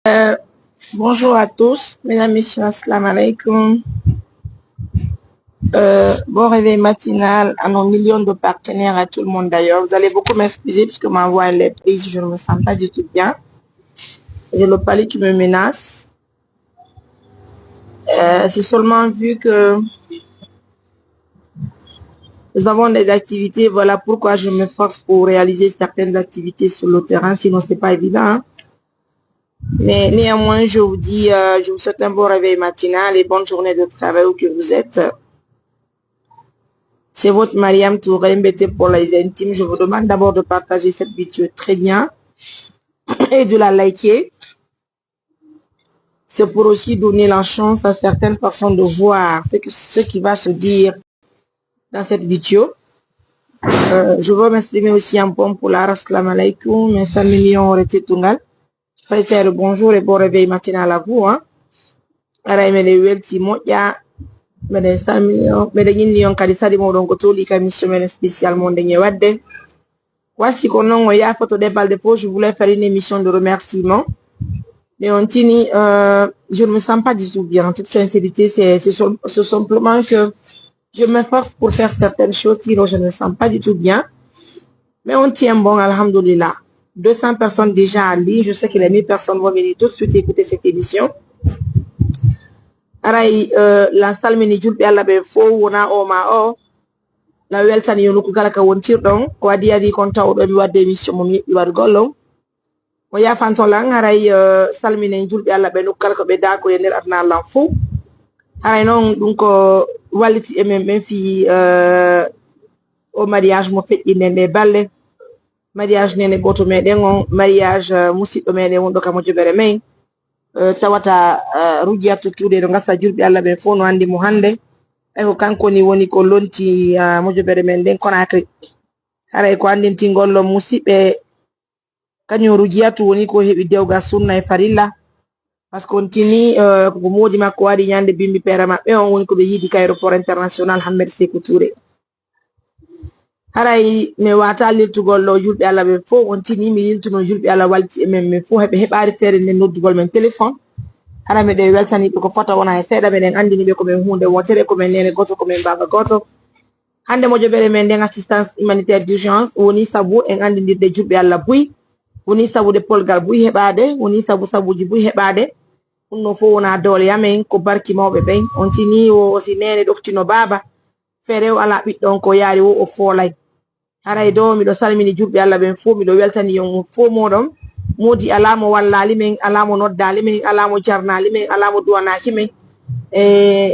Euh, Bonjour à tous, mesdames, messieurs, assalamu alaikum. Bon réveil matinal à nos millions de partenaires, à tout le monde d'ailleurs. Vous allez beaucoup m'excuser puisque ma voix elle est prise, je ne me sens pas du tout bien. J'ai le palais qui me menace. C'est seulement vu que nous avons des activités, voilà pourquoi je me force pour réaliser certaines activités sur le terrain, sinon c'est pas évident. Hein? Mais néanmoins, je vous dis, je vous souhaite un bon réveil matinal et bonne journée de travail où que vous êtes. C'est votre Mariam Touré, MBT pour les intimes. Je vous demande d'abord de partager cette vidéo très bien et de la liker. C'est pour aussi donner la chance à certaines personnes de voir ce qui va se dire dans cette vidéo. Je veux m'exprimer aussi en pomme pour la Assalamu alaikum, Mr. Million Orete Tungal. Frère, bonjour et bon réveil matinal à vous. Araimele welti moja. Meden salminion meden yinnion kadi sadi moɗon ko toli ka mission men spécialement ndeñe wadde wasi ko non o ya photo des balles de peau. Je voulais faire une émission de remerciement mais on tini je ne me sens pas du tout bien en toute sincérité. C'est simplement que je m'efforce pour faire certaines choses sinon je ne me sens pas du tout bien mais on tient bon, alhamdoulilah. 200 personnes déjà en ligne. Je sais que les 1000 personnes vont venir tout de suite écouter cette émission. Aray la salmini julɓe Allah ɓe fo wona o ma o la weltani yo nokku kala ka wontirɗon ko adi adi kon tawɗo mi wadde émission mo mi yiɗɗi waɗgollo mo yafanto lan haray salminen julɓe Allah ɓe nokku kala ko ɓe dako e nder aduna Allah fo haray noon ɗum ko walliti e men ɓen fi o mariage mo feƴƴi nde balle mariage nene goto meɗen on mariage musidɗo meɗen wonɗo kam mo jobere men tawata rujiyatto tuuɗe ɗo gasa julɓe Allah ɓe fof no andi mo hande ay ko kanko ni woni ko lonti mojobere men nden Conakry haray ko andintingollo musidɓe kañum rujiyattu woni ko heɓi dewga sunna e farilla par ce que on tini ko modi makko waɗi ñande bimbi pere maɓɓe on woni ko ɓe yiidi ka aéroport international Hammet Sékou Touré. Haray mi wata liltugol ɗo julɓe Allah ɓe fof on tini mi yiltuno julɓe Allah walti e men fof heɓe heɓari feere nden noddugol men téléphone hara miɗe weltaniɓe ko fota wona e seeɗa meɗen andiniɓe komin hunde wotere komin nene goto komin baba goto hande mojobere men nden assistance humanitaire d'urgence woni saabu en andidirde julɓe Allah buy woni sabude polgal buy heɓade woni sabuji buy heɓade ɗum no fof wona doole yamen ko barki mawɓe ɓen on tini o si nene ɗoftino baba feerew ala ɓiɗɗon ko yaari wo o foolay haray do miɗo salmini julɓe Allah ɓen fof miɗo weltani on fof moɗon modi alamo wallali men alamo noddali men alamo jarnali men alamo duwanaki men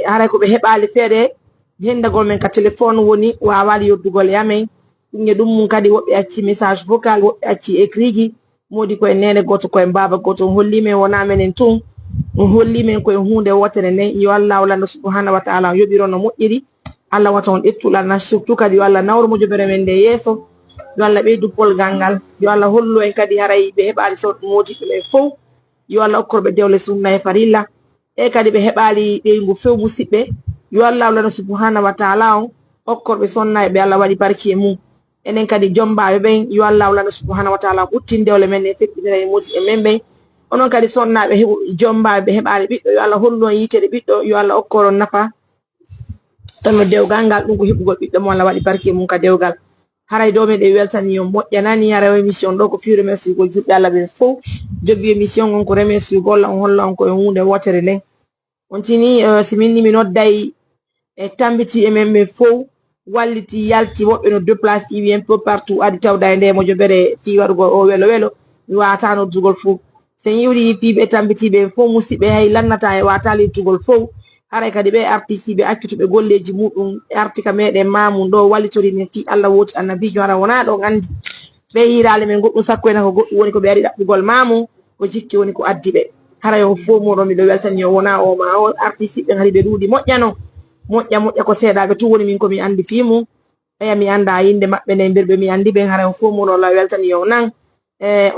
haray ko ɓe heɓali feere hendagol men ka téléphone woni wawali yoddugol yamen ɗumne ɗum mum kadi woɓɓe acci message vocal woɓɓe acci écrit ji modi koye nene goto koye baba goto on holli men wona menen tun on holli men koye hunde wotere nden yo Allah walano subhanahu wa ta'ala yoɓiron no moƴƴiri Allah wata on ƴettulana surtout kadi yo Allah nawro mojobere men nde yeeso yo Allah ɓeydu polgal ngal yo Allah hollu en kadi haray ɓe heɓali sawtu modiɓe ɓe fof yo Allah okkorɓe dewle sunna e farilla e kadi ɓe heɓali ɓeygu few musidɓe yo Allah walano subhanahu wa ta'ala on okkorɓe sonna e ɓe Allah waɗi barki e mum enen kadi jombaɓe ɓen yo Allah walano subhanahu wa ta'ala ɓuttin dewle men e feɓɓinira e modi e men ɓen onon kadi sonnaɓe heɓu jombaɓe ɓe heɓali ɓiɗɗo yo Allah hollu on yitere ɓiɗɗo yo Allah okkoron nafa tan no dewgal ngal ɗum ko heɓugol ɓiɗɗo mo Allah waɗi barki e mum ka dewgal haray do meɗe weltani yo moƴƴanani hara émission ɗo ko fi remercie gol julɓe Allah ɓen fof jogui émission on ko remercie gol on holla on koye hunde wotere nden on tini si minni mi nodday e tambiti e men ɓe fof walliti yalti woɓɓe no déplace iwi un peu partout adi tawda e nde mojobere fi waɗugo o welo welo mi wata noddugol fof sen yiwri fiɓe tambitiɓe fof musidɓe hay lannata e wata littugol fof haray kadi ɓe artiste ɓe accituɓe golleji muɗum arti ka meɗen mamum ɗo wallitori min fi Allah woti annabijo hara wona ɗon andi ɓe hirale men goɗɗum sakko ena ko goɗɗum woni ko ɓe ari ɗaɓɓugol mamum ko jikki woni ko addi ɓe haray on fof moɗon miɗo weltani o wona o ma o artiste ɓe hari ɓe ɗuuɗi moƴƴano moƴƴa ko seeɗaɓe tu woni min komi andi fimu eya mi anda yinde maɓɓe nde mbirɓe mi andi ɓen haray on fof moɗon Allah weltani o nan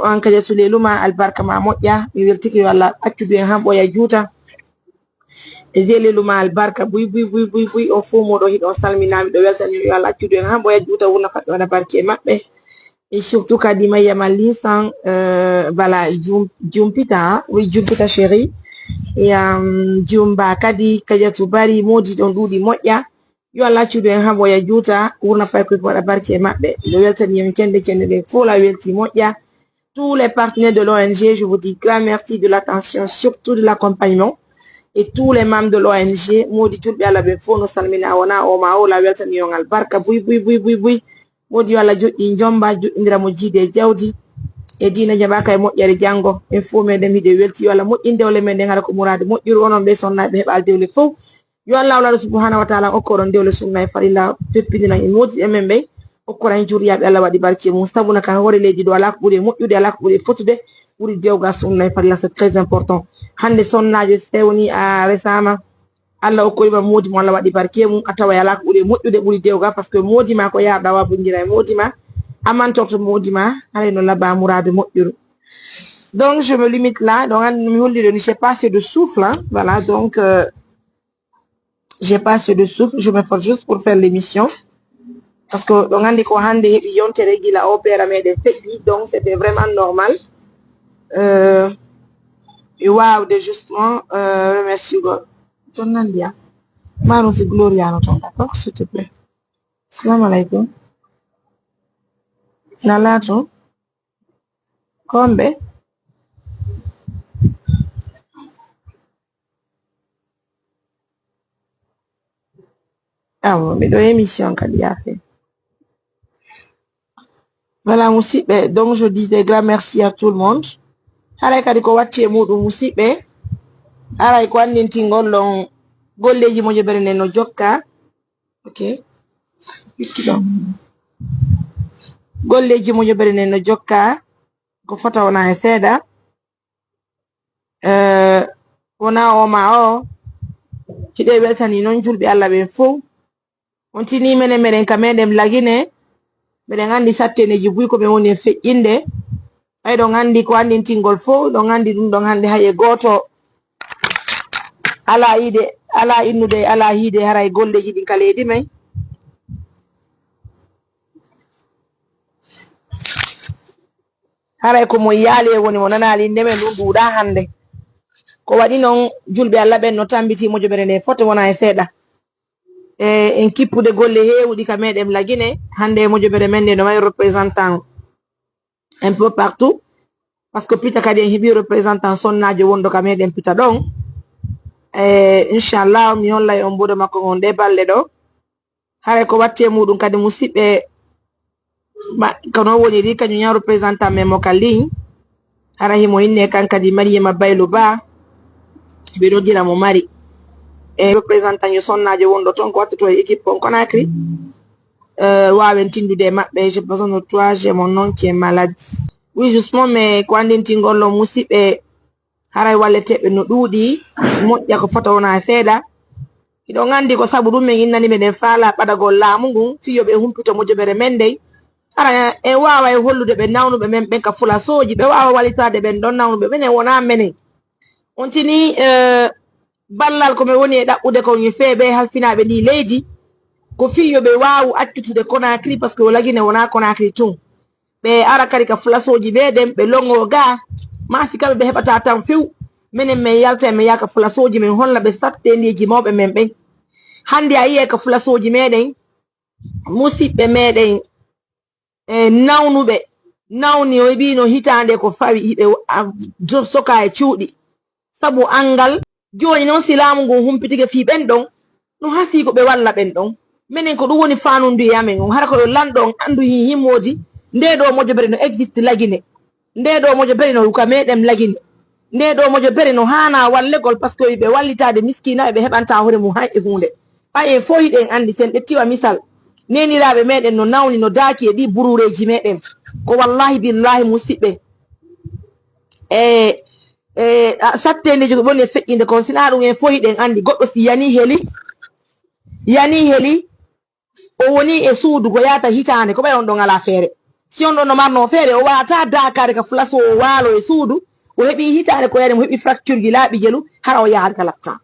on kadi tuleluma albarka ma moƴƴa mi weltiki yo Allah accudu en han ɓoya juuta e zeleluma albarka buy o fof moɗo hiɗon salminami ɗo weltani yo Allah accudu en han ɓoya juuta wurna faɗɗo waɗa barki e maɓɓe et surtout Kadima Yamalinsan, voilà, Jumpita, oui, Jumpita chérie, et Jumba Kadi, Kajatubari, Modi, Dondudi, Moya, yo Allah tu dois envoyer Juta, ou n'a pas pu voir la barque et mabe, le Welten Yemken de Kennedy, pour la Welti Moya, tous les partenaires de l'ONG, je vous dis grand merci de l'attention, surtout de l'accompagnement, et tous les membres de l'ONG, Modi Tulbi ala Befo, no salmina ona, Oma, la Welten Yongal Barka, bui, Modi wala joɗɗi jomba joɗɗindira mo jiide jawdi e dina jabaka e moƴƴere janngo en fof meɗen miɗe welti yo Allah moƴƴin dewle men ɗen haɗa ko murade moƴƴuru onon ɓe sonnaɓe heɓal dewle fof yo Allah wala subhanahu wa taala okkoron dewle sunna e farilla peppidina en modi emen ɓe okkoran juriyaɓe Allah waɗi barke mum sabuna ka hoore leydi ɗo ala ko ɓuuri moƴƴude ala ko ɓuuri fotude ɓuuri dewga sunna e farilla c'est très important hande sonnaje sewni a resama Allah okkoyima modi mo Allah waɗi barke mum a tawa ala ko ɓuuri moƴƴude ɓuuri dewga par ce que modi ma ko yarɗa wabodira e modi ma amantorto modi ma hay no labba mourade moƴƴuru. Donc je me limite là, donc j'ai pas assez de souffle, hein? Voilà, donc j'ai pas assez de souffle, je me force juste pour faire l'émission parce que donc andi ko hande heɓi yontere gila opéra meɗen feƴƴi, donc c'était vraiment normal wawde justement remercie God ton nandiya mano si Gloria no ton, d'accord, s'il te plaît. Assalamu alaikum. Nalato kombe awo miɗo émission kadi yafe. Voilà musidɓe, donc je disais grand merci à tout le monde. Haray kadi ko watti e muɗum musidɓe, haray ko andintingol ɗon golleji mo joɓere nden no jokka. Ok, yittiɗon golleji mo joɓere nden no jokka ko fota wona e seeɗa wona oma o hiɗe weltani noon julɓe Allah ɓen fof on tini menen meɗen ka meɗen lagine meɗen andi satteneji buy ko ɓe woni e feƴƴinde ɓay ɗon andi ko andintingol fof ɗon andi ɗum ɗon hande haye goto ala yiide ala innude ala hiide haray golleji ɗin ka leydi men haray ko mo yaali e woni mo nanali ndemen ɗum duuɗa hande ko waɗi noon julɓe Allah ɓen no tambiti mojoɓere nde fotte wona e seeɗa en kippude golle hewɗi ka meɗen lagine hande mojoɓere men nde no wayi représentant un peu partout par ce que pita kadi en heeɓi représentant sonnajo wonɗo ka meɗen pita ɗon inchallah mi holla e on mboɗo makko on ɗe balɗe ɗo haray ko watti e muɗum kadi musidɓe kono woni ri kañum yan représentant men mo ka ligne hara himo hinne kan kadi Mariama Baylo Ba ɓeɗo dira mo mari e représentant yo sonnajo wonɗo toon ko wattoto e équipe on Conakry wawen tindude e maɓɓe j'ai besoin de toi j'ai mon nom qui est malade. Oui justement mais ko andintingollo musidɓe haray walleteɓe no ɗuuɗi moƴƴa ko fota wona seeɗa hiɗon andi ko saabu ɗum min innani meɗen faala ɓaɗagol laamu ngun fiyoɓe humpito mojoɓere men ndey hara en wawa e hollude ɓe nawnuɓe men ɓen ka fulasoji ɓe wawa walitade ɓen ɗon nawnuɓe menen wona menen on tini ballal komi woni e ɗaɓɓude koye feeɓe halfinaɓe ndi leydi ko fiyoɓe wawu accitude Conakry par ce que o lagine wona Conakry tun ɓe ara kadi ka fulasoji meɗen ɓe longo ga masi kamɓe ɓe heɓata tan few minen min yalta min yaka fulasoji min holla ɓe sattendeji mawɓe men ɓen hande a yiye ka fulasoji meɗen musidɓe meɗen nawnuɓe nawni o ɓino hitande ko fawi hiɓe soka e cuuɗi sabu angal joni noon silamu ngun humpitike fi ɓen ɗon no hasi ko ɓe walla ɓen ɗon minen ko ɗum woni fanundu amen on hara koɗo lanɗon andu himmodi nde ɗo mojoɓere no existe lagine nde ɗo mojoɓere no ka meɗen lagine nde ɗo mojoɓere no hana wallegol par ce que ɓe wallitade miskina ɓe heɓanta hoore mum hay e hunde ɓay en fo hiɗen andi sen ƴettiwa misal neniraɓe meɗen no nawni no daaki e ɗi burureji meɗen ko wallahi billahi musidɓe sattendeji ko woni e feƴƴinde kon sina ɗum en fo hiɗen andi goɗɗo si yani heli o woni e suudu ko yata hitande ko ɓay on ɗon ala feere si on ɗon no marno feere o wata dakare ka flaso o waalo e suudu o heɓi hitande ko yani mo heɓi fracture ji laaɓi jelu hara o yahat ka latta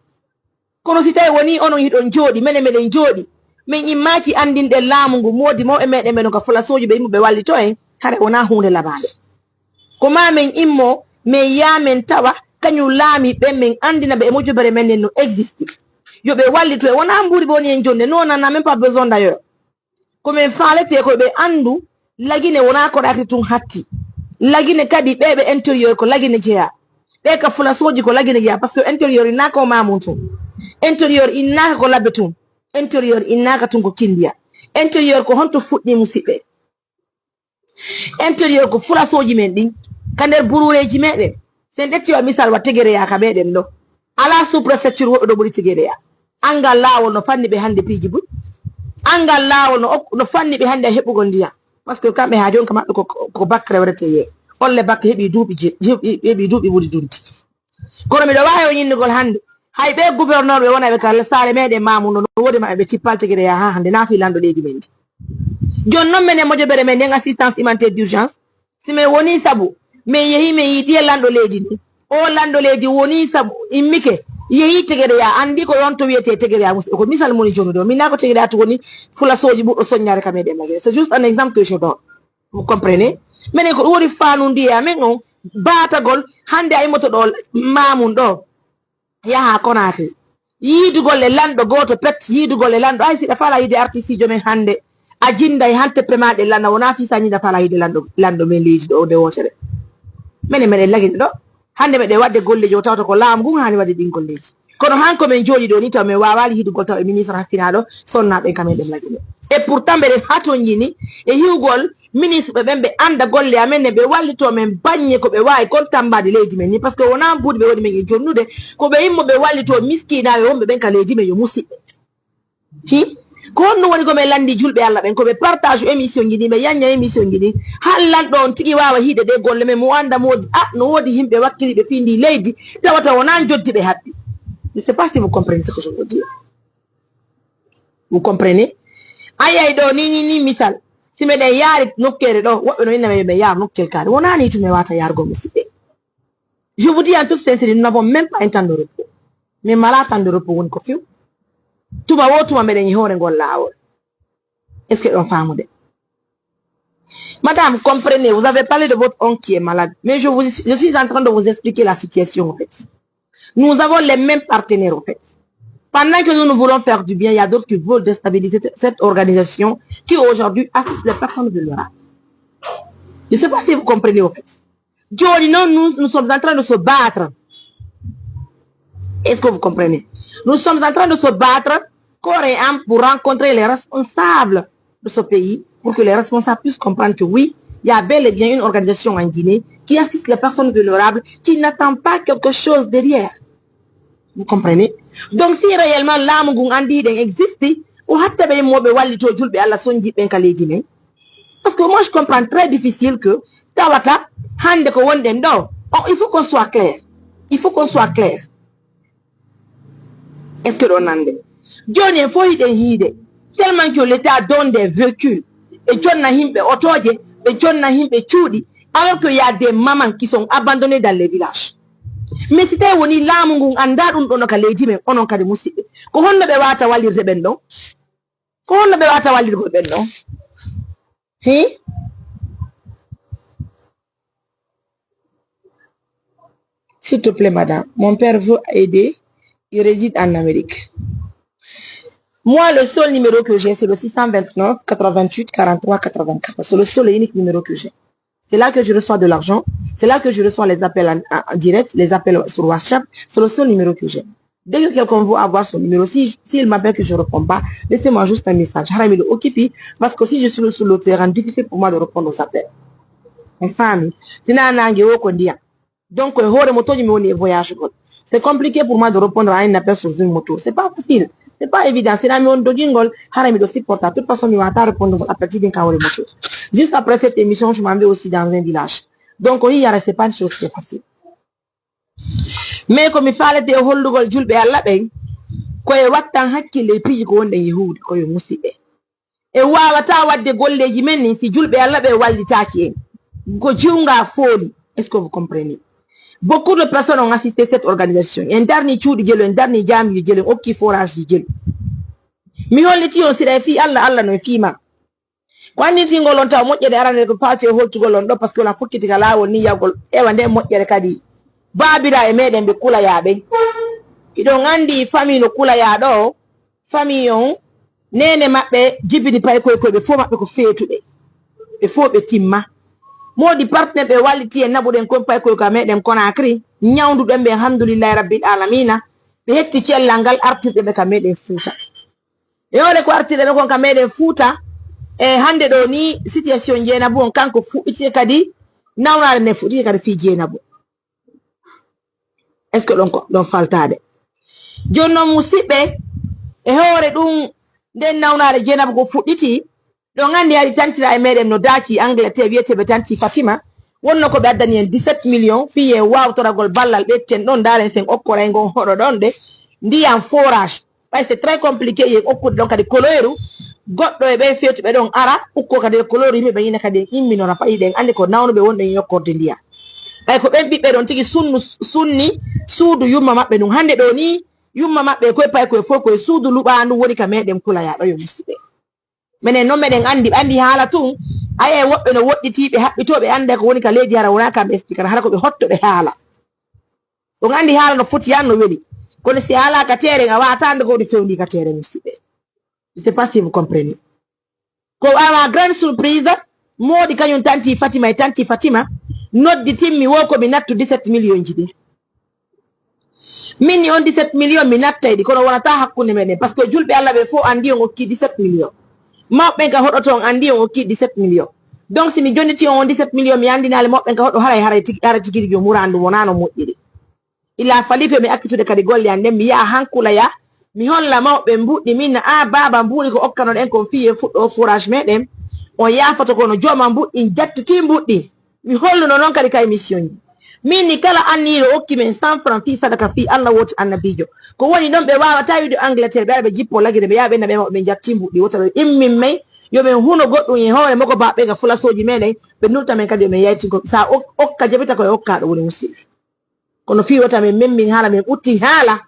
kono si tawi woni onon hiɗon jooɗi mene meɗen jooɗi min immaki andinɗen laamu ngu modi mawɓe meɗen ɓe no ka fulasoji ɓe yimɓe ɓe wallito en hare wona hunde labade ko ma men immo me yamen tawa kanyu laami be men andina be mojobere men no existe yo be walli to wona mburi boni en jonde non on n'a même pas besoin d'ailleurs ko men faalete ko be andu lagine wona ko dati tun hatti lagine kadi bebe intérieur ko lagine jeya be ka fula soji ko lagine jeya parce que intérieur ina ko mamuntu intérieur ina ko labetum intérieur ina ka tun ko kindia intérieur ko honto fuddi musibe intérieur ko fula soji men din kander burureji meden sen detti wa misal wa tegere ya ka meden do ala sous préfecture wo do buri tegere ya angal lawol no fanni be hande piji bu angal lawol no fanni be hande hebugol ndiya parce que kambe ha jon kama ko bakre warete ye olle bakke hebi duubi buri dunti kono mi do wayo yinnugol hande hay be gouverneur be wona be kala sare meden mamundo no wodi ma be tippal tegere ya ha hande nafi lando leydi men jon non menen mojobere men den assistance humanitaire d'urgence si me woni sabu me yehi me yidi lando leydi ni o lando leydi woni sabu immike yehi tegere ya andi ko yonto wiete tegere ya ko misal moni jono do minako tegere ya to woni fula soji buddo soññare kamede magere c'est juste un exemple que je donne vous comprenez menen ko wori fanu ndiya men on batagol hande ay moto do mamun do yaha konate yidugol le lando goto pet yidugol le lando ay sida fala yide artiste jomen hande a jinday hante premade landa wona fi sañi da fala yide lando men leydi do de wotere menen lagi do hande mede wadde golleji o tawta ko laam gun hani wadde din golleji kono hanko men jooɗi ɗo ni taw min wawali hidugol taw e ministre hakkinaɗo sonnaɓe kamen ɗem lagi ɗe et pourtant mbeɗen haton jini e hiwgol ministre ɓe ɓen ɓe anda golle amen ne ɓe wallito men baññe ko ɓe wawi kon tambade leydi men ni par ce que wona buuɗi ɓe waɗi men e jonnude ko ɓe yimmo ɓe wallito miskinaɓe wonɓe ɓen ka leydi men yo musidɓe hi ko honno woni koɓe landi julɓe Allah ɓen koɓe partage émission ji ɗi ɓe yanya émission ji ɗi hallanɗo on tigui wawa hiide ɗe golle men mo anda modi no wodi yimɓe wakkiliɓe findi leydi tawata wona joddi ɓe haɓɓi. Je ne sais pas si vous comprenez ce que je veux dire. Vous comprenez? Ayay ɗo ni misal si meɗen yaari nokkere ɗo woɓɓe no inna ɓe yaar nokkel kaari wonani to mi wata yargo musidɓe. Je vous dis en toute sincérité, nous n'avons même pas un temps de repos. Mais mala temps de repos woni ko few tuma wo tuma meɗen hore ngol lawol. Est-ce que on femme de madame, comprenez, vous avez parlé de votre oncle qui est malade, mais je suis en train de vous expliquer la situation en fait. Nous avons les mêmes partenaires en fait. Pendant que nous voulons faire du bien, il y a d'autres qui veulent déstabiliser cette organisation qui aujourd'hui assiste les personnes vulnérables. Je ne sais pas si vous comprenez en fait. Nous sommes en train de se battre. Est-ce que vous comprenez? Nous sommes en train de se battre corps et âme pour rencontrer les responsables de ce pays, pour que les responsables puissent comprendre que oui, il y a bel et bien une organisation en Guinée qui assiste les personnes vulnérables, qui n'attend pas quelque chose derrière. Vous comprenez? Donc si réellement l'âme existe, parce que moi je comprends très difficile que Tawata, il faut qu'on soit clair. Il faut qu'on soit clair. Est-ce que l'on en est? Johnny faut hide tellement que l'État donne des véhicules et John Nahim otoje et John Nahim chudi alors qu'il y a des mamans qui sont abandonnées dans les villages. Mais c'était woni lamungu anda dum dono ka leji men onon kadi musibe ko honno be wata walirde ben do ko honno be wata walirgo ben do hi s'il te plaît madame, mon père veut aider, il réside en Amérique. Moi, le seul numéro que j'ai, c'est le 629 88 43 84. C'est le seul et unique numéro que j'ai. C'est là que je reçois de l'argent. C'est là que je reçois les appels en direct, les appels sur WhatsApp. C'est le seul numéro que j'ai. Dès que quelqu'un veut avoir son numéro, s'il m'appelle que je ne réponds pas, laissez-moi juste un message. Haramilo Okipi, parce que si je suis sur le terrain, difficile pour moi de répondre aux appels. Une famille. Donc, c'est compliqué pour moi de répondre à un appel sur une moto. C'est pas facile. C'est pas évident. C'est la même dogingol, harami dosi porta. De toute façon, il va répondre à partir d'un kaori moto. Juste après cette émission, je m'en vais aussi dans un village. Donc, oui, c'est pas une chose qui est facile. Mais comme il fallait te holdugol julbe alla ben, ko e wattan hakkille piji ko wonde yehudi ko yo musibe. E wawata wadde golleji men ni si julbe alla be wallitaki en. Ko jiunga foli. Est-ce que vous comprenez? Beaucoup de personnes ont assisté à cette organisation. Un dernier chou de un dernier jam de gelo, ok forage de gelo. Mi holliti on sira fi Allah no fima. ko annitingol on taw moƴƴere arande ko paati e holtugol on ɗo par ce que wona fokkitika laawol ni yawgol ewa nde moƴƴere kadi baabira e meɗen ɓe kulayaɓe iɗon andi famille no kulayaɗo famille on nene maɓɓe jibini pay koye koye ɓe fof maɓɓe ko feetuɓe ɓe fof ɓe timma modi partenaire ɓe walliti e naɓuɗen koye pay koye ka meɗen Conakry ñawduɗen ɓe alhamdoulillahi rabbil alamina ɓe hetti cellal ngal artirɗe ɓe ka meɗen Fouta e ore ko artirɗe ɓe kon ka meɗen Fouta e hande ɗo ni situation Dieynabou on kanko fuɗɗiti kadi nawnare nde fuɗɗiti kadi fi Dieynabou est ce que ɗon faltade joni noon musidɓe e hoore ɗum nden nawnare Dieynabou ko fuɗɗiti ɗon andi haɗi tantira e meɗen no daaki Angleterre wiyeteɓe tanti Fatima wonno ko ɓe addani en 17 millions fiye wawtoragol ballal ɓetten ɗon daren sen okkoray ngon hoɗo ɗon de ndiyam forage ɓay c'est très compliqué yen okkude ɗon kadi koloyeru goɗɗo e ɓe feetuɓe ɗon ara ukko kadi koloyeru yimɓe ɓe yina kadi imminora payiɗen andi ko nawnuɓe wonɗen yokkorde ndiyam ɓay ko ɓen ɓiɓɓe ɗon tigi sunni suudu yumma maɓɓe ɗum hande ɗo ni yumma maɓɓe koye pay koye fof koye suudu luɓandu woni ka meɗen Kulayaɗo yo musidɓe minen noon meɗen andi haala tun aye woɓɓe no woɗɗitiɓe haɓɓitoɓe anda ko woni ka leydi hara wona kamɓe expliquera hara koɓe hottoɓe haala ɗon andi haala no foti yan no weeli kono si haala ka teren a wawata ande ko woni fewndi ka teren musidɓe je sais pas si vous comprenez ko ama grande surprise modi kañum tanti Fatima noddi timmi wo ko mi nattu 17 millions ji ɗi min ni on 17 millions mi nattay ɗi kono wonata hakkunde meɗen par ce que julɓe Allah ɓe fof andi on okki 17 millions mawɓen ka hoɗoto on andi on okki 17 millions donc si mi jonniti on 17 millions mi andinale mawɓen ka hoɗo hara tigiri jo murandu wonano moƴƴiri ila fali to mi akkitude kadi golle an nden mi yaha hankulaya mi holla mawɓe mbuɗɗi minna a baba mbuɗi ko okkano ɗen kon fiye fuɗɗo forage meɗen on yafato kono jooma mbuɗɗi jattiti mbuɗɗi mi holluno noon kadi ka émission ji min ni kala anniɗo okki men 100 francs fi sadaka fi Allah woti annabijo ko woni ɗon ɓe wawata wiide Angleterre ɓe ara ɓe jippo lagide ɓe yaha ɓe naɓe maɓe ɓe jatti mbuɗɗi wota ɓe immin may yoɓen huno goɗɗum e hoore mako baɓe ga fulasoji meɗen ɓe nulta men kadi yoɓen yaytinko sa okka jabita koye okkaɗo woni musidɓe kono fi wata min memmin haala min ɓutti haala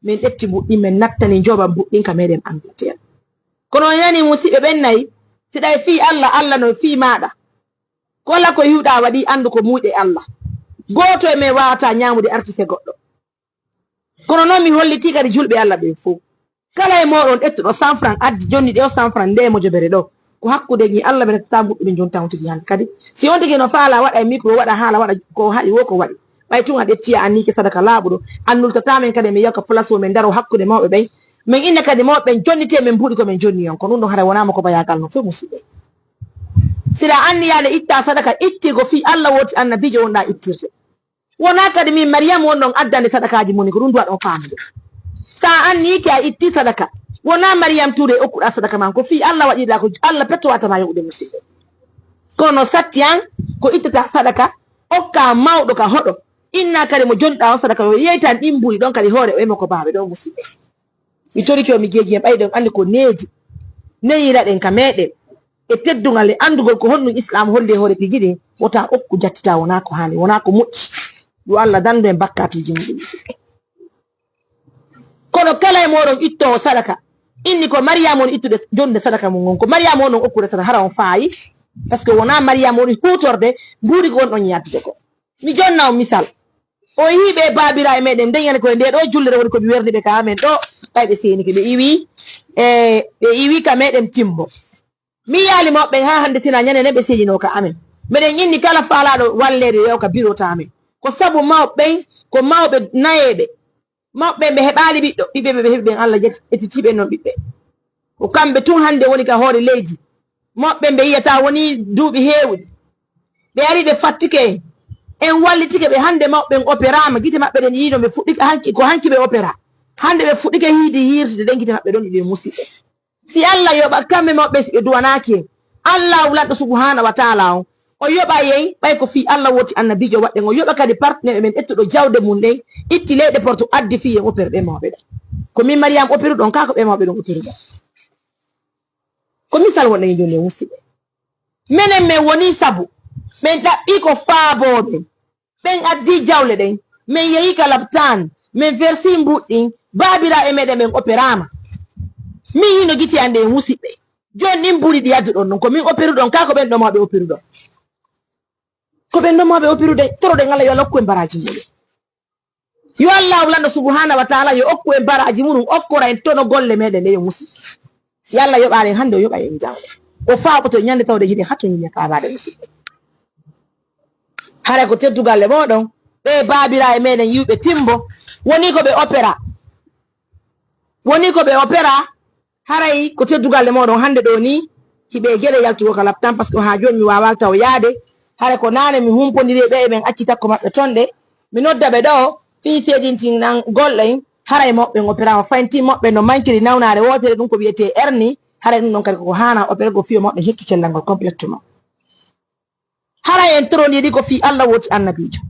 min ɗetti mbuɗɗi men nattani joba mbuɗɗin ka meɗen Angleterre kono yani musidɓe ɓen nayi siɗa e fi Allah no fi maɗa kola ko hiwɗa waɗi andu ko muyɗe Allah goto e men wawata ñamude artise goɗɗo kono noon mi holliti kadi julɓe Allah ɓen fof kala e moɗon ƴettuɗo 100 francs addi jonni ɗe o 100 francs nde mo jobere ɗo ko hakkude ni Allah ɓe nattata mbuɗɗuɓe joni tan tigi hande kadi si on tigi no faala waɗa e micro waɗa haala waɗa ko haɗi wo ko waɗi ɓay tun a ƴettiya annike sadaka laaɓuɗo annultatamen kadi min yakka place o min daro hakkude mawɓe ɓen min inna kadi mawɓe ɓen jonnite min mbuɗi komin jonni on ko ɗum ɗon hara wonama ko bayagal no fof musidɓe sila anniyade itta sadaka ittirgo fi Allah woti annabijo wonɗa ittirde wona kadi min Mariame won ɗon addande sadakaji moni ko ɗum duwa ɗon famude sa anniki a itti sadaka wona Mariame Touré okkuɗa sadaka man ko fi Allah waɗiɗa ko Allah pettowatama yoɓude musidɓe kono satti an ko ittata sadaka okka mawɗo ka hoɗo inna kadi mo jonɗa on sadaka yo yeytan ɗin mburi ɗon kadi hoore o ema ko baɓe ɗo musidɓe mi toriki o mi jeegi en ɓayɗen andi ko neeji neyira ɗen ka meɗen e teddugal e andugol ko honɗum islam holli e hoore pigiɗi wota okku jattita wona ko hani wona ko moƴƴi yo Allah dandu en bakkatuji muɗum kono kala e moɗon ittowo sadaka inni ko Mariame on ittude jonde sadaka mum gon ko Mariame on okkude sadaka hara on faayi par ce que wona Mariame woni hutorde mbuuri ko wonɗon yaddude ko mi jonna on misal o hiiɓe babira e meɗen ndeñani koye nde ɗo jullere woni komi werniɓe ka amen ɗo ɓayɓe seniki ɓe iwi ka meɗen timbo mi yaali mawɓe ha hande sina ñanene ɓe seedino ka amen meɗen inni kala faalaɗo wallede yew ka bureau ta amen ko sabu mawɓen ko mawɓe nayeɓe mawɓe ɓe heɓali ɓiɗɗo ɓiɓɓe ɓe heɓi ɓen Allah ettitiɓe noon ɓiɓɓe ko kamɓe tun hande woni ka hoore leydi mawɓe ɓe yiyata woni duuɓi heewɗi ɓe ari ɓe fattike en wallitike ɓe hande mawɓe opérama gite maɓɓe ɗen yiino ɓe fuɗɗike ko hanki ɓe opéra hande ɓe fuɗɗike hiidi hirtide ɗen gite maɓɓe ɗon ɗiɗi musidɓe si Allah yoɓa kamɓe mawɓe si ɓe duwanaki en Allah wulaɗo subhanahu wa taala on o yoɓa yeyi ɓay ko fi Allah woti annabijo waɗɗen o yoɓa kadi partenaire men ƴettuɗo jawde mum ɗen itti leyɗe porto addi fi en opére ɓe mawɓe ɗa ko min Mariame opéru ɗon ka ko ɓe mawɓe ɗon opéru ɗa ko misal wonɗen joni musidɓe minen min woni sabu min ɗaɓɓi ko faaboɓe ɓen addi jawle ɗen min yehi ka labtan min versi mbuɗɗin babira e meɗen ɓen opérama min hino guiti ande musidɓe joni ɗin buuɗi ɗi addu ɗon ɗum ko min opéru ɗon ka ko ɓen ɗomaɓe opéru ɗon ko ɓen ɗomaɓe opérude toroɗen Allah yo Allah okku en baraji muɗum yo Allah wulando subhanahu wa taala yo okku en baraji muɗum okkora en tono golle meɗen ɗe yo musi si Allah yoɓani en hande o yoɓa en jangde o faaɓoto ñande tawde hiɗe hatto ñiñe kabaɗe musidɓe hara ko teddugalle moɗon ɓe babira e meɗen yiwɓe timbo woni ko ɓe opéra haray ko teddugalle moɗon hande ɗo ni hiɓe gueɗe yaltugo kala tan par ce que ha joni mi wawal taw yaade hara ko nane mi humpodiri ɓe men acci takko maɓɓe tonɗe mi nodda ɓe ɗo fi seedintin nan gollen haray moɓɓe opéra o faynti moɓɓe no mankiri nawnare wotere ɗum ko wiyete erni haray ɗum ɗon kadi koko hana opéré go fiyo moɓɓe hekki cellal ngol complètement haray en torodiɗi ko fi Allah woti annabijo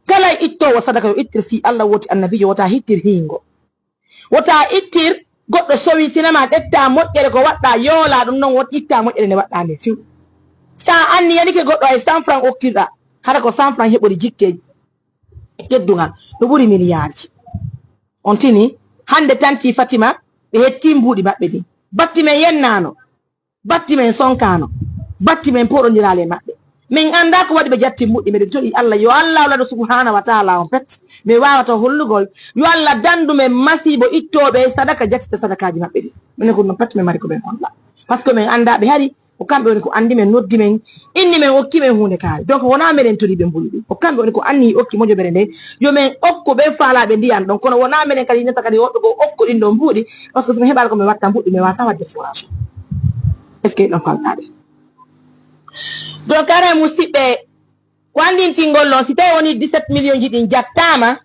kala ittowo sadaka yo ittir fi Allah woti annabijo wota hittir hingo wota ittir goɗɗo sowi sinama ɗetta moƴƴere ko waɗɗa yoola ɗum noon wot itta moƴƴere nde waɗɗa nde fiw sa anni yanike goɗɗo ay 100 francs okkirɗa hara ko 100 francs heɓori jikkeji teddugal ɗo ɓuuri milliard ji on tini hande tanti Fatima ɓe hetti mbuɗi maɓɓe ɗi batti men yennano batti men sonkano batti men poɗodirale maɓɓe min anda ko waɗi ɓe jatti mbuɗɗi meɗen toɗi Allah yo Allah walaɗo subhanahu wa taala on pet mi wawata hollugol yo Allah dandu men masibo ittoɓe sadaka jattita sadakaji maɓɓe ɗi minen ko ɗum pet min mari ko ɓen holla par ce que min anda ɓe haari o kamɓe woni ko andi men noddi men inni men okki men hunde kaari donc wona meɗen toɗi ɓe mbuli ɗi o kamɓe woni ko anni okki moƴoɓere nde yo min okku ɓe faalaɓe ndiyan ɗon kono wona meɗen kadi netta kadi woɗɗo go okku ɗin ɗon mbuuɗi par ce que somi heɓata komi watta mbuɗɗi mi wata wadde forage est ce que ɗon faltaɗe donc ara musidɓe ko andintingol noon si tawi woni 17 millions ji ɗin jattama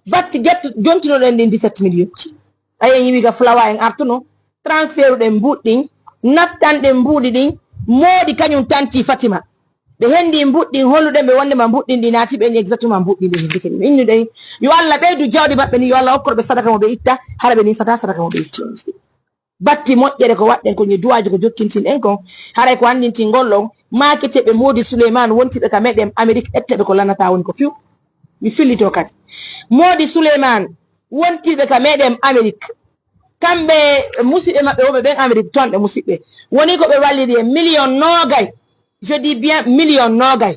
batti jontunoɗen ɗin 17 millions ji ayen yiwiga flawa en artuno transfert ɗen mbuɗɗin nattanɗen mbuuɗi ɗin mooɗi kañum tanti Fatima ɓe hendi mbuɗɗin holluɗen ɓe wondema mbuɗɗin ɗi naati ɓen exactement mbuɗɗin ɗi hindike ɗum innuɗen yo Allah ɓeydu jawɗi maɓɓe ni yo Allah hokkoroɓe sadaka mo ɓe itta hara ɓe nisata sadaka mo ɓe itti on batti moƴƴere ko waɗɗen ko duwaji ko jokkintin en kon haray ko andintingol ɗon maketeɓe Modi Souleymane wontiɓe ka meɗen Amérique etteɓe ko lanata woni ko fiw mi fillito kadi Modi Souleymane wontiɓe ka meɗen Amérique kamɓe musidɓe maɓɓe wonɓe ɓen Amérique tonɓe musidɓe woni ko ɓe walliri e million nogay je dis bien million nogay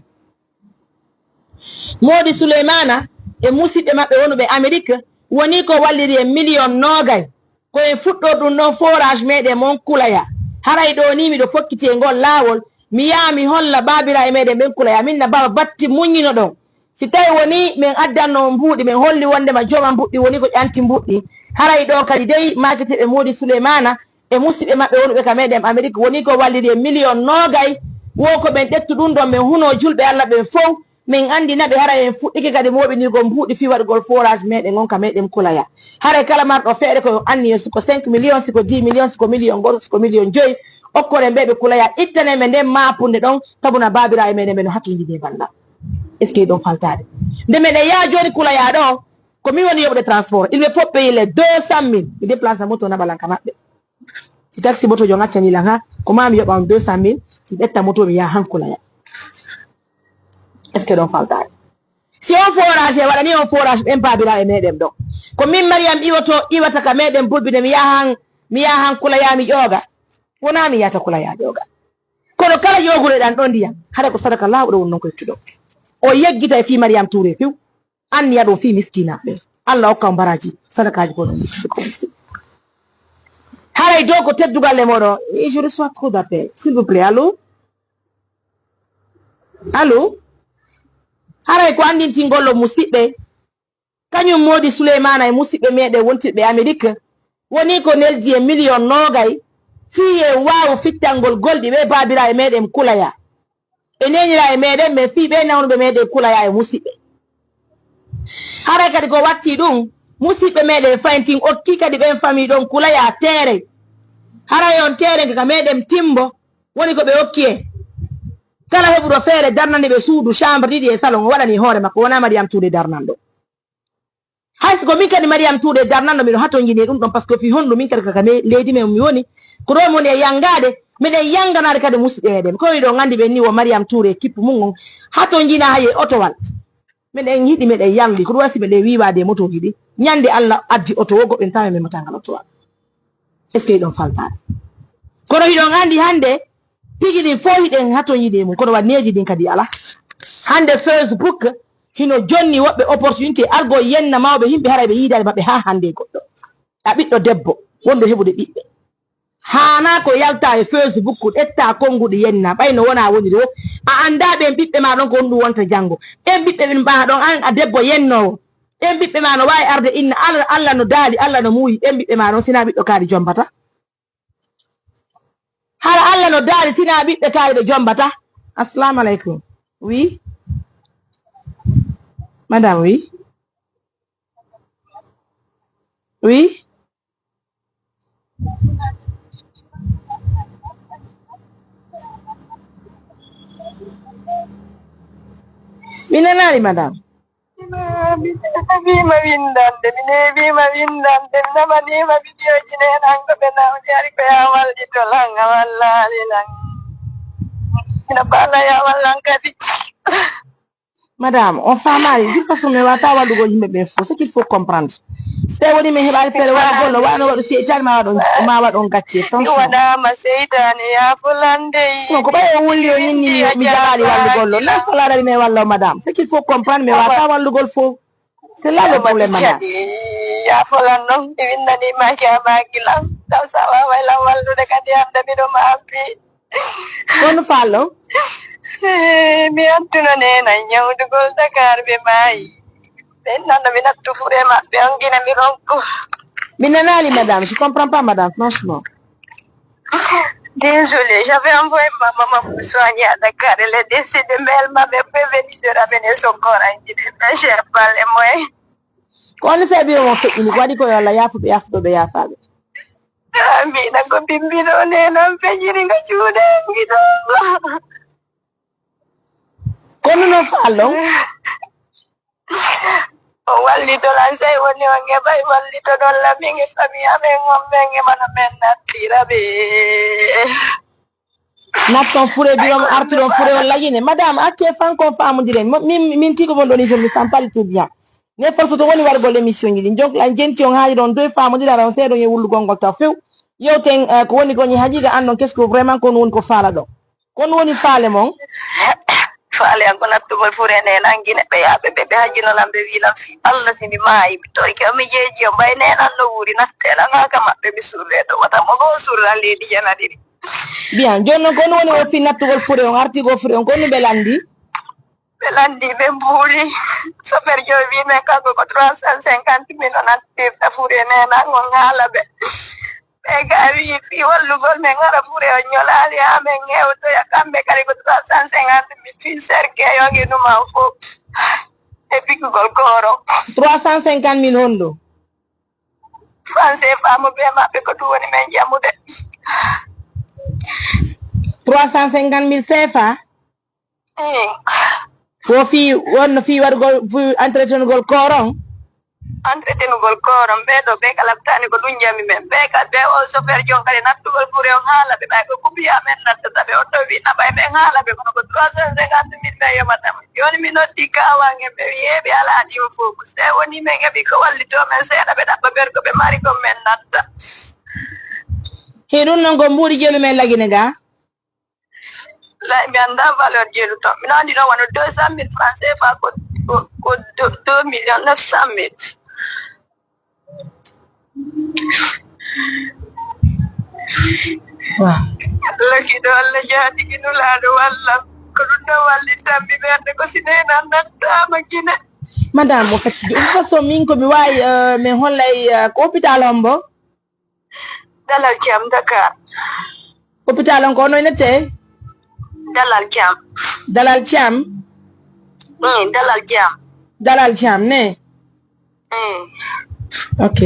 Modi Souleymana e musidɓe maɓɓe wonɓe Amérique woni ko walliri e million nogay ko en fuɗɗo ɗum ɗon forage meɗen mon kulaya haray ɗo ni miɗo fokkiti e ngol laawol mi yaha mi holla babira e meɗen ɓen kulaya minna baba batti muññino ɗon si tawi woni min addanno mbuɗi min holli wondema jooma mbuɗɗi woni ko ƴanti mbuɗɗi haray ɗo kadi dey maketeɓe Modi Souleymana e musidɓe maɓɓe wonɓe ka meɗen Amérique woni ko walliri e million nogay wo ko ɓen ƴettu ɗum ɗon min huno julɓe Allah ɓen fof min andinaɓe hara en fuɗɗike kadi moɓinirgol mbuɗi fi waɗugol forage meɗen on ka meɗen kulaya haray kala marɗo feere ko anni siko 5 millions siko 10 millions siko million goto siko million joyi okkoren ɓeɓe kulaya ittaneɓe nden mapunde ɗon tabuna babira e meɗen ɓe no hattojide balla est ce que ɗon faltade nde meɗen yaa joni kulaya ɗo ko min woni yoɓde transport ilɓe fof ɓe yile 200 000 mi déplace moto naɓalanka maɓɓe si taxi moto jo gaccanilan ha ko mami yoɓa on 200 000 si ƴetta moto mi yaha han kulaya est ce que ɗon faltade si on forage e waɗani on forage ɓen babira e meɗen ɗo ko min Mariam iwata ka meɗen bulbide mi yaha han kulaya mi ƴooga wona mi yiyata kulaya ƴooga kono kala ƴogureɗan ɗo ndiyam haɗa ko sadaka lawɗo won noon ko yettuɗo o yeggita e fi Mariam Touré fiw anniya ɗum fi miskinaɓe Allah hokka on baraji sadakaji ko ɗon haray dow ko teddugal e moɗon je reçois trop d'appel s'il vous plaît allo allo haray ko andintingollo musidɓe kañum Modi Souleymana e musidɓe meɗen wontirɓe Amérique woni ko neldi e million nogay fiye wawu fittangol golɗi ɓe babira e meɗen kulaya e nenira e meɗen ɓe fi ɓe nawnuɓe meɗen kulaya e musidɓe haray kadi ko watti ɗum musidɓe meɗen fayntin okki kadi ɓen famille ɗon kulaya tere haray on tere ka meɗen timbo woni ko ɓe okki en kala heɓuɗo feere darnande ɓe suudu chambre ɗiɗi e salon o waɗani hoore makko wona Mariam Touré darnanɗo hayso ko min kadi Mariam Touré darnanɗo miɗo hatojini ɗum ɗon par ce que fi honɗu min kadi kaka leydi men mi woni ko ɗo moni e yangade miɗen yanganade kadi musidɓe meɗen komi ɗo gandi ɓen ni wo Mariam Touré kippu mum on hatojina haye otowal miɗen yiɗi miɗen yalli ko ɗum wasi miɗen wiwade motoji ɗi ñande Allah addi oto wo goɓɓen tawi memata ngal otowal est ce que ɗon faltade kono hiɗon andi hande pigi ɗin fo hiɗen hatoñiɗe mum kono wanneji ɗin kadi ala hande Facebook hino jonni woɓɓe opportunité argo yenna mawɓe yimɓe hara ɓe yiidade maɓɓe ha hande goɗɗo a ɓiɗɗo debbo wonɗo heɓude ɓiɓɓe hana ko yalta e Facebook ɗetta konguɗo yenna ɓayno wona woniri o a anda ɓen ɓiɓɓe ma ɗon ko honɗum wonta janggo ɓen ɓiɓɓe ɓen mba ɗon an a debbo yennowo ɓen ɓiɓɓe ma no wawi arde inna Allah no daali Allah no muuyi ɓen ɓiɓɓe ma ɗon sina ɓiɗɗo kaari jombata hara Allah no daali sina ɓiɓɓe kaari ɓe jombata. Assalamu aleykum. Oui madame. Oui oui mi nanani madame. Bima windande bima windande namanima videoji nen hanko ɓe nawjari ko ya wallito langa wallali lang ina bala ya wallan kadi. Madame, on famari de toute façon mais wata wallugo yimɓe ɓe fo ce qu'il faut comprendre so woni min heɓani feere wala gollo wano waɗo seytani ma waɗon gacce franchement waɗama seytani yafulande ko ɓayi o wulli o yinni mi jaɓani wallugollo na salarari mais wallo madame ce qu'il faut comprendre mais wata wallugol fo c'est là le problème madame yafulan noon mi windandima jamaki lan taw sa wawaylan wallude kadi hande miɗo maafi kono fallo mi antuna nena ñawdugol Dakar ɓe maayi ɓen nanno mi nattu fure maɓɓe on guina mi ronko. Mi nanali madame, je comprends pas madame, franchement. Désolée, j'avais envoyé ma maman pour soigner à Dakar. Elle est décédée, mais elle m'avait prévenu de ramener son corps à Guinée. Mais j'ai pas les moyens. Quand on fait bien, on fait une fois qu'on a la yafu, yafu, yafu. Amina ko bimbino nena fejiri nga juude ngido. Kono no fallo. O wallito lan say woni o ngeɓay wallito ɗon laminge famille amen on ɓe ngeɓano men nattira ɓe natton fure birom artiron fure on lagine madame acce fanko famodiren min tigo mon ɗoni je me sens pas du tout bien ne force to woni wargol émission ji ɗi jonklan jenti on haaji ɗon doy famodiraɗa on seeɗo e wullugol ngol taw few yewten ko woni koñi hajiga andon qu'est ce que vraiment kono woni ko faala ɗo kono woni faale mon faale an ko nattugol fure nenan guine ɓe yaaɓe ɓe hajjinolan ɓe wiilan fi Allah simi maayi mi torki omi jeeji o mbay nenan no wuuri natteɗan haka maɓɓe mi surreɗo wata mo go surran leydi janaɗiɗi bien joni noon kono woni o fi nattugol fure on artigo fure on kono ɓe landi ɓe landi ɓe mbuuri sofer joyi wimen kanko ko 350 000 o nattirta fure nenan on haala ɓe ɓe ga wi fi wallugol men ngara fure o ñolali ha men ŋewtoya kamɓe kadi ko 350 000 fi serkeyoge ɗuman fof e piggugol kooro 350 000 honɗo français famo ɓe maɓɓe ko ɗum woni men jamude 350 000 CFA ko fi wonno fi waɗugol entretenugol kooron entretenugol kooron ɓeɗo ɓe ka labtani ko ɗum jami men ɓe kad ɓe o chauffeur jon kadi nattugol fure on haala ɓe ɓay ko kubiya men nattata ɓe on ɗo wi naɓay ɓen haala ɓe kono ko 350 000 ɓe yomatama joni mi noddi kawange ɓe wiyeɓe alaɗi o fof se woni men heeɓi ko wallito men seeɗa ɓe ɗaɓɓa ɓerko ɓe mari kon men natta he ɗum noon ko mbuuɗi jelu men lagine ga lay mi anda valeur jelu ton mino andi ɗon wano 200 000 francs CFA ko 2 millions 900 000 waaw lakiɗo Allah jaatigi nulaɗo walla ko ɗum ɗo wallitanmi ɓerde ko sinenan nattama guine madame mo fait de toute façon min komi wawi min hollay ko hôpital hombo Dalal Jam Dakar hôpital on ko ono nette Dalal Jam Dalal Jam Dalal Jam Dalal Jam ne ok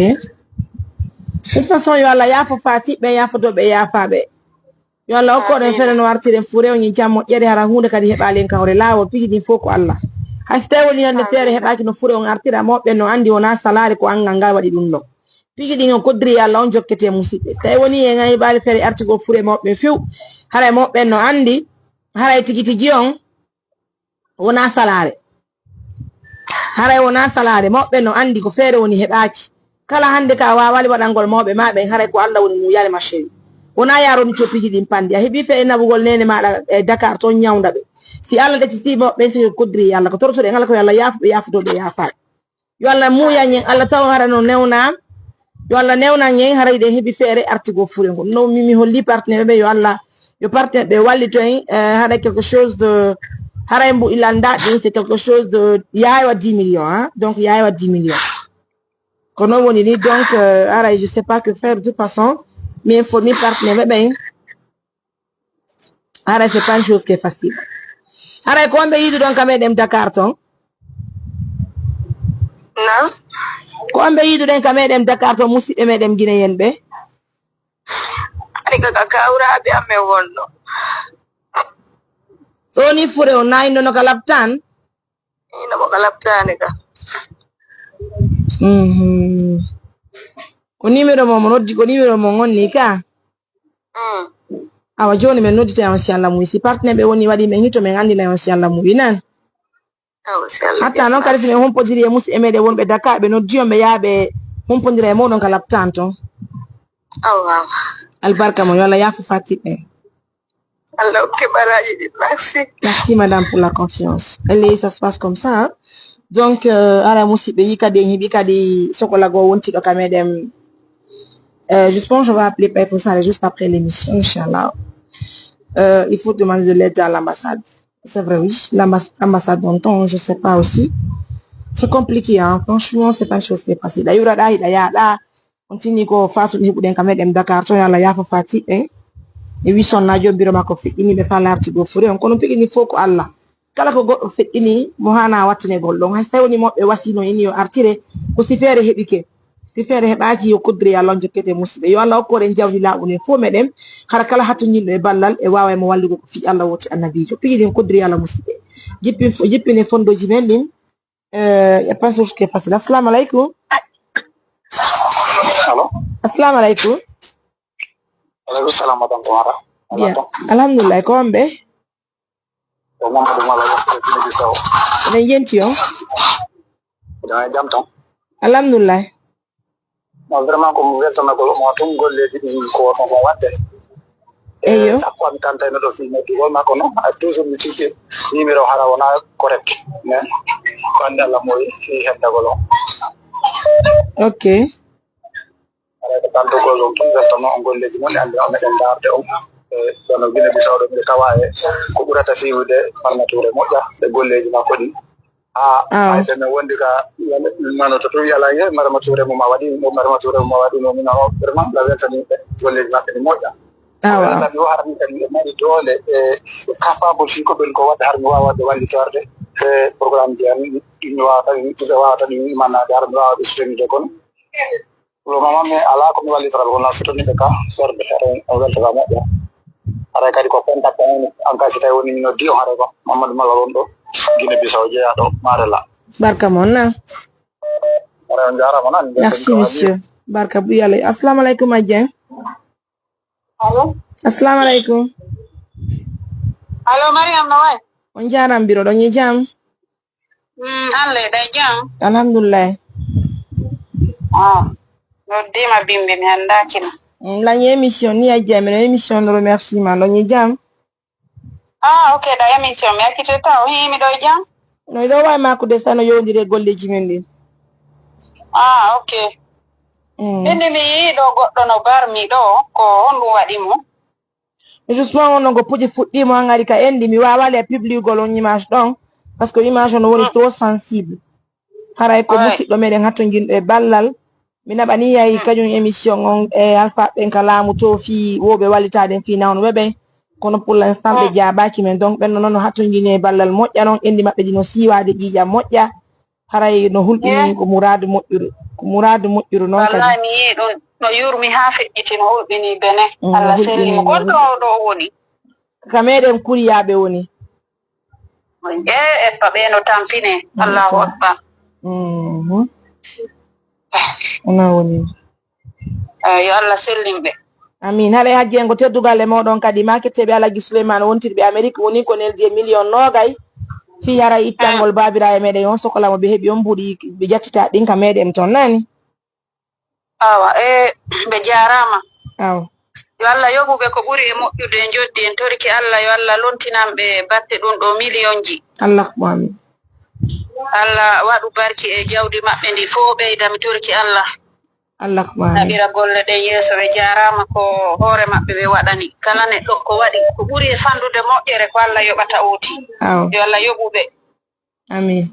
de toute façon yo Allah yaafo fatiɓe yafotoɓe yaafaɓe yo Allah hokkoɗen feere no wartiren fure o ñi jam moƴƴere hara hunde kadi heɓalen kawre lawol pigi ɗin fof ko Allah hay so tawi woni hande feere heɓaki no fure on artira mawɓe no andi wona salari ko angal ngal waɗi ɗum ɗo pigi ɗin o koddiri Allah on jokkete musidɓe so tawi woni en heɓali feere artigo fure mawɓe few haray mawɓe no andi haray tigi tigi on wona salare haray wona salare mawɓe no andi ko feere woni heɓaki kala hande ka wawali waɗangol mawɓe maɓe haray ko Allah woni muyale ma chéri wona yaroni toppiji ɗin pandi a heeɓi fe nabugol nene maɗa e Dakar toon ñawda ɓe si Allah deci sibo ɓen si kodiri Allah ko tortoɗe Allah ko yo Allah yaafu ɓe yaafutoɓe yaafaɓe yo Allah muyañen Allah taw hara no newnam yo Allah newna ñen haray de heeɓi feere artigo fure ngo no mimi holli partenaire ɓe yo Allah yo partenaire ɓe wallito en haɗa quelque chose de haray mbo ilanda ɗin c'est quelque chose de yawa 10 millions hein? Donc yawa 10 millions kono woni ni donc haray je sais pas que faire de toute façon mi informi partenaire ɓe haray c'est pas une chose qui est facile haray ko wonɓe yiidu ɗon ka meɗen Dakar ton non ko wonɓe yiiduɗen ka meɗen Dakar ton musidɓe meɗen Guinéen ɓe ani kaka kawraɓe amen wonno ɗo ni fure o nayino no ka labtan inomo ka labtani ka ko numéro mo noddi ko numéro mo gonni ka awa joni min noddita on si Allah muyi si partenaire ɓe woni waɗi min hito min andina on si Allah muyi nan hatta noon kadi so min humpodiri e musidɓe meɗen wonɓe Dakar ɓe noddi on ɓe yaaɓe humpodira e moɗon ka labtan ton albarka mo yo Allah yaafu fatiɓe Allah okke baraji ɗi merci madame pour la confiance allez ça se passe comme ça hein? Donc ara musidɓe yi kadi en heeɓi kadi sokolago wontiɗo ka meɗen je pense je vais appeler Paye pour ça juste après l'émission inchallah il faut demander de l'aide à l'ambassade c'est vrai oui l'ambassade d'antan je sais pas aussi c'est compliqué hein franchement c'est pas une chose qui est facile d'ailleurs ɗa hiɗa yaaɗa on tini ko fatuɗo heɓuɗen ka meɗen Dakar to yo Allah yaafa fatiɓe e wi sonnajo biro makko feƴƴini ɓe fa larti go fure on kono piɗini fof ko Allah kala ko goɗɗo feƴƴini mo hana wattanegol ɗon hay so tawni moɓɓe wasino ini yo artire ko sifere heɓike sifere heɓaki yo koddiri Allah jokkete musidɓe yo Allah hokkoren jawdi laaɓune fof meɗen hara kala hattoñinɗo e ballal e wawa mo wallugo ko fi Allah woti annabijo piɗin koddiri Allah musidɓe jippine fondoji men ɗin y a pas chose qui est facile assalamu aleykum allo assalamu aleykum aleykum salam madame Tomara bien alhamdulillah ko wonɓe o Mamadou Mala Guinée Bissau eɗen yenti on eɗen jam tan alhamdulillah non vraiment ko mo weltanagol mo tum golleji ɗi ko wonno kon wadde eyo sakko ami tantayno ɗo filme dugol makko noon hay toujours mi sikki numéro hara wona correct mais ko andi Allah moyi fi heddagol on ok ara ko tantugol on tum weltano on golleji moon e andi on meɗen darde on ɗono Guinée Bissau ɗo mbiɗa tawa e ko ɓurata siiwude farmature moƴƴa e golleji makko ɗi hayde min wondi ka mano to towi ala ye maramature mum a waɗi maramature mum a waɗino min o vraiment la weltaniɓe golleji maɓɓe ɗi moƴƴa weltani o harmi kadi ɓe mari doole e capable fi ko ɓen ko wadde har mi wawa wadde wallitorde e programme ji ami ɗi wawata ɓe wawata ɗi imanade har mi wawa ɓe soutenide kono pour le moment mais ala komi wallitoraɓe kono souteniɓe ka ɓerde o weltata moƴƴa haray kadi ko contact en cas si tawi woni min noddi on haray ko Mamadou Mala won ɗo Guinée Bissau jeeyaɗo Marela barka moon na haray on jarama nan merci monsieur barka ɓuyalo assalamu aleykum a Dieng allo assalamu aleykum allo Mariam no way on jaram biro ɗon e jam Allah ɗa jam alhamdulillah noddima bimɓe mi anndakino lañi émission ni a Dieng mino émission de remerciement ɗon e jam ok ɗa émission mi accitetta o himi ɗo e jam no ɗo wawi makude sa no yowdiri e golleji men ɗin ok ɓende mi yiiɗo goɗɗo no barmi ɗo ko honɗum waɗi mo justement on ngo puƴi fuɗɗimo han ari ka endi mi wawali a publigol on image ɗon par ce que image on woni trop sensible haray ko musidɗo meɗen hatto jinɗo e ballal mi naɓani yayi kañum émission on e alpha ɓen ka laamu to fi woɓe wallitaden fi nawno weɓen kono pour l'instant ɓe jaabaki men donc ɓenno noon no hatto jini e ballal moƴƴa noon endi maɓɓe ɗi no siwade ƴiƴam moƴƴa haray no hulɓini ko mouradu moƴƴuru noon kadi wallahi mi yii ɗum no yurmi ha feƴƴiti no hulɓini bene Allah sellimo gonɗo ɗo woni ka meɗen kuriyaɓe woni e to ɓe no tampine Allahu akbar ona woni yo Allah sellimɓe amin haɗa hajjengo teddugal e moɗon kadi maketteɓe Alhaji Souleymane wontirɓe Amérique woni ko neldi million nogay fi hara ittangol babiraɓe meɗen on sohlamo ɓe heeɓi on mbuɗi ɓe jattita ɗin ka meɗen toon nani awa ɓe jarama awa yo Allah yoɓuɓe ko ɓuri e moƴƴude e joddi en torki Allah yo Allah lontinamɓe batte ɗum ɗo million ji allahumma amin Allah waɗu barki e jawdi maɓɓe ndi fof ɓeyda mi torki Allah allahumma amin naɓira golle ɗen yeeso ɓe jarama ko hoore maɓɓe ɓe waɗani kala neɗɗo ko waɗi ko ɓuri e fandude moƴƴere ko Allah yoɓata oti yo Allah yoɓuɓe amin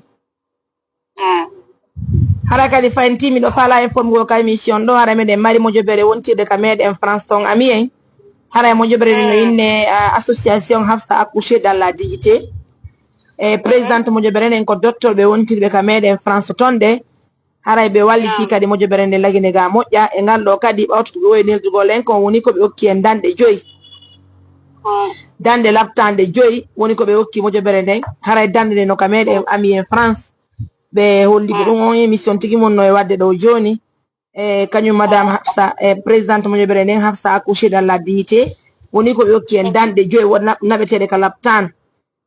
hara kadi fayintimi ɗo fala informe ka émission ɗo hara meɗen mari mojobere wontirde ka meɗen France ton ami en hara mojobere no inne association Hafsa accouché dans la dignité e présidente mojobere nden ko docteur ɓe wontirɓe ka meɗen France ton de haray ɓe walliti kadi mojobere nde lagine ga moƴƴa e ngal ɗo kadi ɓawtuɗo ɓe woyi neldugol en kon woni koɓe hokki en dande 5 dande labtande 5 woni koɓe hokki mojobere nden haray dande nde no ka meɗen ami en France ɓe holli ko ɗum on émission tigi mon no e wadde ɗo joni e kañum madame Hafsa e présidente mojobere nden Hafsa accouché dans la dignité woni koɓe hokki en dande 5 won naɓeteɗe ka labtane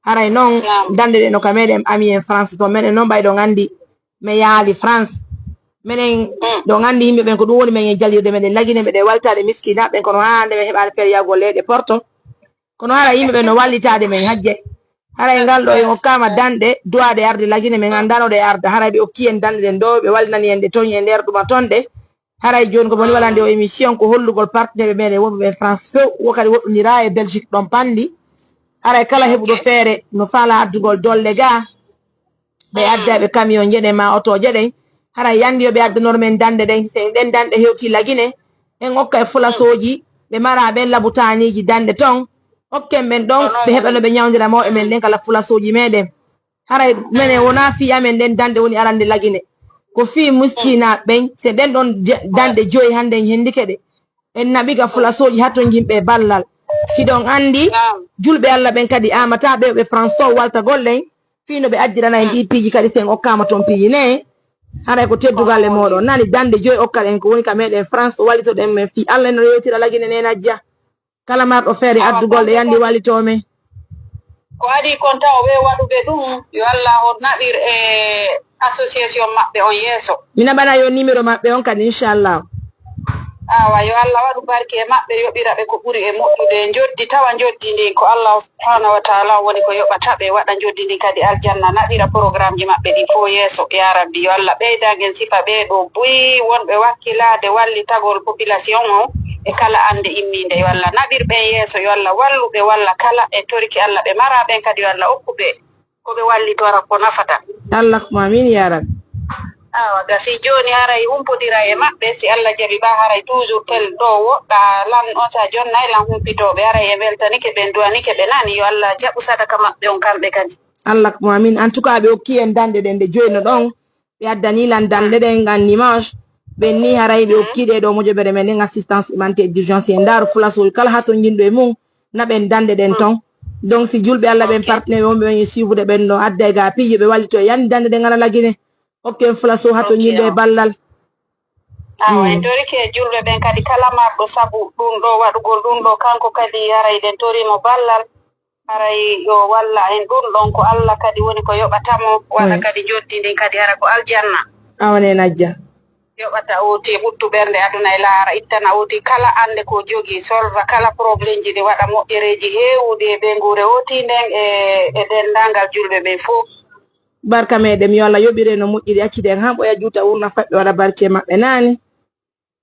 haray noon dande ɗe no ka meɗen ami en France to meɗen noon ɓayɗo gandi mi yaali France minen ɗo gandi yimɓe ɓen ko ɗum woni men e jalirde meɗen lagine meɗe waltade miskinaɓe kono hande ɓe heɓani feere yahgol leyɗe porto kono hara yimɓe ɓe no wallitade men hajje haray ngal ɗo en hokkama danɗe duwaɗe arde lagine men andanoɗe arda haray ɓe hokki en danɗe ɗen ɗo ɓe wallinani en ɗe toon e nder ɗuma toon ɗe haray joni ko moni waɗande o émission ko hollugol partenaire meɗen wonɓe ɓe France few wokadi woɗɗodira e Belgique ɗon pandi haray kala heɓuɗo feere no faala addugol dolle ga ɓe addaɓe camion jeɗen ma auto jeɗen haray yandi yo ɓe addanor men dande ɗen sen ɗen danɗe hewti lagine en hokka e fulasoji ɓe mara ɓen labutaniji dande ton hokken men ɗon ɓe heɓano ɓe ñawdira mawɓe men ɗen kala fulasoji meɗen haray minen wona fi amen ɗen dande woni arande lagine ko fi muskina ɓen se ɗen ɗon dande 5 hande en hendike ɗe en naɓiga fulasoji hatton yimɓe ballal hiɗon andi julɓe Allah ɓen kadi amata ɓe ɓe France to walta gollen fino ɓe addirana en ɗi piiji kadi sen okkama toon piiji ne haray ko teddugal e moɗon nani dande 5 okkal en ko woni ka meɗen France wallitoɗen men fi Allah no yewtira lagine nen ajja kala marɗo feere addugol ɗe yandi wallitomen ko adi kon taw ɓe waɗuɓe ɗum yo Allah on naɓir e association maɓɓe on yeeso mi naɓana yo numéro maɓɓe on kadi inchallah awa yo Allah waɗu barke e maɓɓe yoɓiraɓe ko ɓuri e moƴƴude joddi tawa joddi ndi ko Allah subhanahu wa taala woni ko yoɓata ɓe waɗa joddi ndi kadi aljanna naɓira programme ji maɓɓe ɗi fo yeeso ya rabbi yo Allah ɓeydagen sifa ɓeeɗo buyi wonɓe wakkilade wallitagol population o e kala ande imminde yo Allah naɓir ɓen yeeso yo Allah walluɓe walla kala e toriki Allah ɓe mara ɓen kadi yo Allah hokkuɓe koɓe wallitora ko nafata allahumma amin ya rabbi awa gasi joni haray humpodira e maɓɓe si Allah jaɓi ɓa haray toujours tel ɗo woɗɗa lan on sa jonnay lan humpitoɓe haray e weltanike ɓen duwanike ɓe nani yo Allah jaɓu sadaka maɓɓe on kamɓe kadi allahumma amin en tout cas ɓe hokki en dande ɗen nde joyno ɗon ɓe addanilan dande ɗen gan dimanche ɓen ni haray ɓe hokkiɗe ɗo mojobere men nden assistance humanitaire d'urgence en daaro flasol kala ha ton jinɗo e mum naɓen dande ɗen ton donc si julɓe Allah ɓen partenaire wonɓe ɓen e suivre ɓen ɗo adda e ga piije ɓe wallito e yandi dande ɗen ala lagine hokken flaso ha ton jinɗo e ballal awa en torike julɓe ɓen kadi kala marɗo saabu ɗum ɗo waɗugol ɗum ɗo kanko kadi haray ɗen torimo ballal haray yo walla en ɗum ɗon ko Allah kadi woni ko yoɓatamo waɗa kadi joddi ndin kadi hara ko aljanna awane najja yoɓata oti ɓuttu ɓernde aduna e laara ittana oti kala ande ko jogi solva kala probléme ji ɗi waɗa moƴƴereji heewude ɓe nguure oti nden e dendangal julɓe ɓen fof barka meɗen yo Allah yoɓire no moƴƴiri acciden han ɓoya juuta wurna faɓɓe waɗa barke maɓɓe nani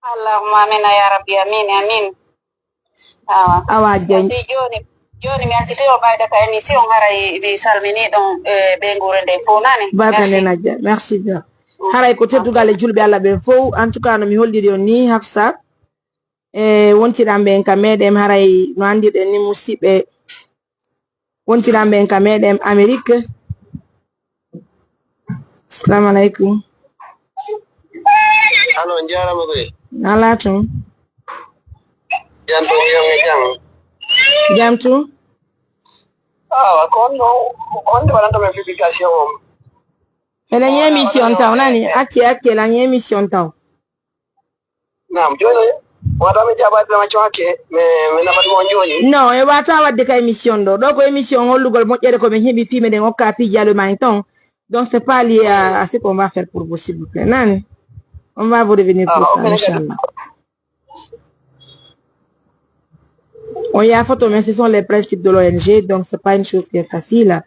allahumma amina ya rabbi amin amin awa diagne joni mi accitiro ɓayda ka émission haray mi salmini ɗon ɓe nguure nde fof nani barka nde najja merci bien haray ko teddugal e julɓe Allah ɓen fof en tout cas no mi holliri on ni Hafsa e wontiɗam ɓen ka meɗen haray no andirɗen ni musidɓe wontiɗam ɓen ka meɗen Amérique assalamu aleykum alo jarama koye ala tun jam to yonge jam jam tu awa ko on ɗo waɗanta men publication o eɗen émission taw nani acce lan émission taw nam joni waɗami jaɓaɗe macco hakke mi naɓatmo on joni non e wata wadde ka émission ɗo ko émission hollugol moƴƴere komin heeɓi fi meɗen hokka piiji alumani ton donc c'est pas lié à ce qu'on va faire pour vous s'il vous plaît nani on va vous revenir pour ça inchallah On y a photo, mais ce sont les principes de l'ONG, donc c'est pas une chose qui est facile.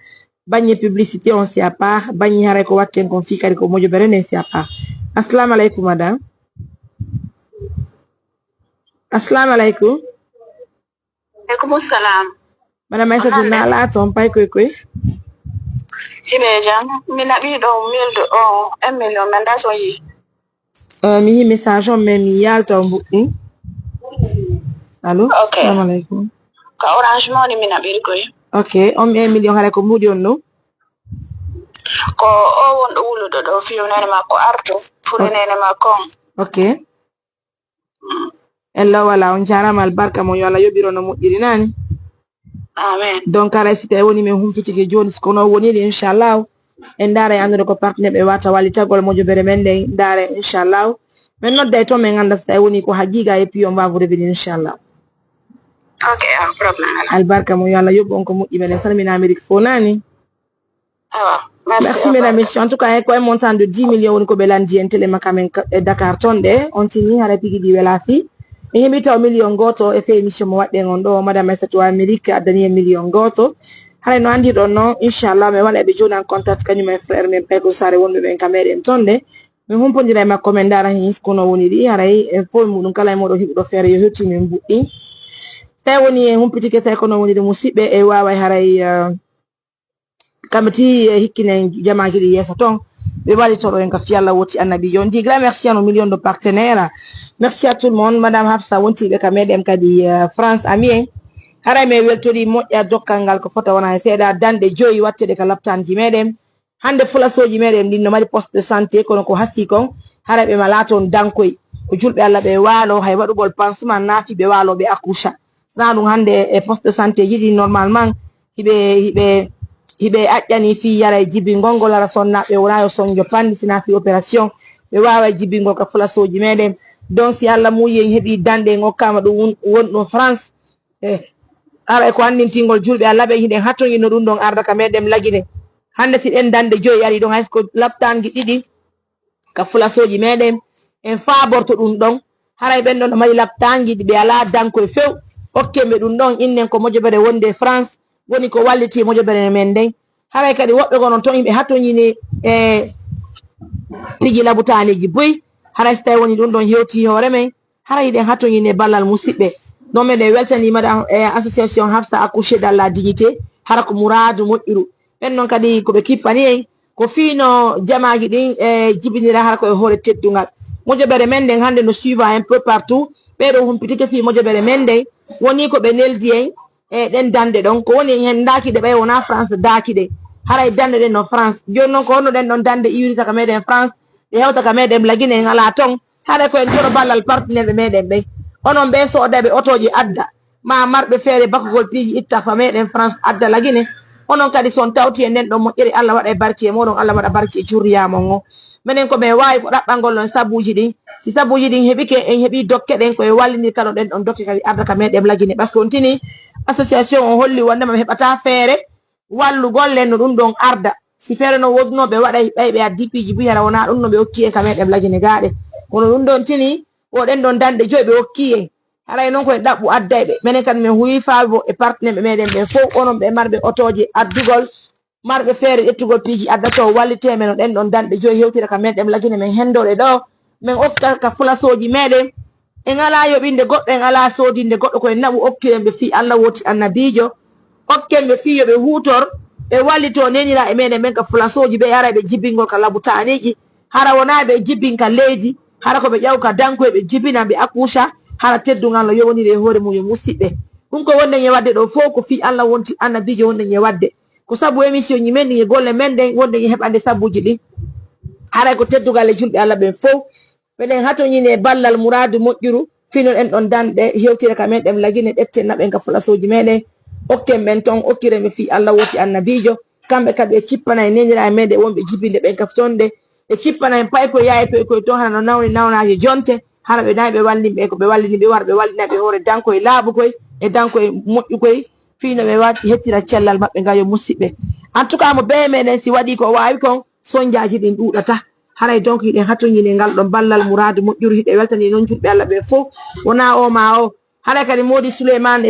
Bagné publicité, on s'y à part. Bagné hareko watten kon fi kadi ko mojo berene s'y à part. Assalamu alaikum, madame. Assalamu alaikum. Alaikum salam. Madame Aïssa Nala, ton pai koy. Ibeja, mina bi do 1 million mandaso yi. Mi message on même yal ton boutin. Allô? Okay. Assalamu alaikum. Ka Orange Money mina bi koy. Okay, on 1 million hareko mudi on no. Ko o won wulu do fi nene ma ko arto fure nene ma ko. Okay. Ella wala on jarama albarka mo yo Allah yobiro no mudiri nani. Amen. Donc ala sita woni men humpitike joni kono woni inshallah en dara andude ko partenaire be wata walitagol mojo bere men de dara inshallah men nodday to men anda sita woni ko hajiga e puis on va vous revenir inshallah. Okay, no problem. Albarka mo yo Allah yobon ko muddi men salmina Amerique fo nani. Merci mesdames et messieurs. En tout cas, un montant de 10 millions woni ko be landi en tele makamen Dakar tonde on tini hara pigi di wela fi. E mita million goto e fe émission mo wadde ngondo madame Aïssa to Amerique adani million goto. Hara no andi don no inshallah me wala be joni en contact kany mes frères men peko sare wonbe ben camere en tonde. Me humpondira ma komendara hin kono woni di hara e fo mudun kala e modo hibdo fere yo hetti min buddi. Tay woni e humpitike tay kono woni de musibbe e wawa hara kamati hikkine jamaaki di yesa ton be wali toro en ka fi Allah woti annabi yon di grand merci à nos millions de partenaires. Merci à tout le monde. Madame Hafsa wonti be ka medem kadi France Amien haray me weltori moƴƴa jokkangal ko fota wona seeda dande joyi wattede ka laptanji medem hande fulasoji medem din no mari poste de santé kono ko hasi kon haray be malaton dankoy ko julbe Allah be waalo hay wadugol pansement nafi be waalo be akusha na dum hande e poste de santé yidi normalement hibe ajjani fi yara jibi ngongol ara sonna be wona sonjo pandi sina fi opération be wawa jibi ngol ka fulasoji medem donc si Allah mu yen hebi dande ngokama dum wonno France ara ko andintingol julbe Allah be hiden hatto yino dum don arda ka medem lagine hande si den dande joyi yari don haysko laptangi didi ka fulasoji medem en faaborto dum don haray ben don mari laptangi be ala danko e few okke be dum don innen ko mojobere wonde France woni ko walliti mojobere men den haray kadi wobbe gonon ton be hatto yini pigi labutaneji boy haray stay woni dum don hewti hore men haray den hatto yini ballal musibbe non mais les weltani madame association Hafsa accoucher dans la dignité harako mouradu moƴƴiru ben non kadi ko be kippani en ko fino jamaaji din jibinira harako e hore teddungal mojobere men den hande no suiva un peu partout be do humpitike fi mojobere men den woni ko be neldi en den dande don ko woni hen daki de be wona France daki de haray dande den no France jonnon ko no den don dande iwrita ka meden France de hewta ka meden lagine en ala ton haray ko en toro ballal partenaire be meden be onon be sodabe otoji adda ma marbe fere bakugol piji itta fa meden France adda lagine onon kadi son tawti en den do moƴƴere Allah wada barki e modon Allah wada barki juriya mongo menen ko be wawi ko dabbangol non sabuji din si sabuji din hebike en hebi dokke den ko e wallini kado den don dokke kadi adda ka meden lagine parce que on tini association on holli wonde ma hebata fere wallu golle no dum don arda si fere no wodno be wada be adipiji bu yara wona dum no be okki en ka meden lagine gaade kono dum don tini o den don dande joy be okki en haray non ko dabbu addaybe menen kan men huwi faabo e partenaire meden be fo onon be marbe otoje addugol marbe fere ettugol piji addato wallite men den don dande joy hewtira ka meden lagine men hendore do men okka ka fulasoji meden en ala yobinde goddo en ala sodinde goddo ko en nabu okki be fi Allah woti annabijo okke be fi yobe hutor e wallito nenira e meden men ka fulasoji be yara be jibingol ka labutaniji hara wona be jibinka leedi hara ko be ƴawka danko be jibina be akusha hara teddungal no yowonire hore mum yo musibbe dum ko wonde nye wadde do fo ko fi Allah wonti annabijo wonde nye wadde ko sabu émission ñi men ni golle men den wonde nye hebande sabuji di hara ko teddugal e julbe Allah ben fo beden hato ñine ballal muradu moƴƴuru finon en don dande hewtire ka men dem lagine dette naben ka fulasoji meden okke men ton okkire me fi Allah woti annabijo kambe kadi e kippana e nenira e mede wonbe jibinde ben kaftonde e kippana en pay ko yaay ko to hana nawni nawnaaje jonte hara be nay be wallini ko be wallini be warbe wallina be hore danko e laabu koy e danko e moƴƴu koy fiino be wati hettira cellal mabbe ngayo musibbe en tout cas mo be menen si wadi ko waawi kon sonjaaji din dudata haray donc hiden hatto ñine ngal don ballal muradu moƴƴuru hide weltani non julbe Allah be fo wona o ma o hara kadi modi Suleiman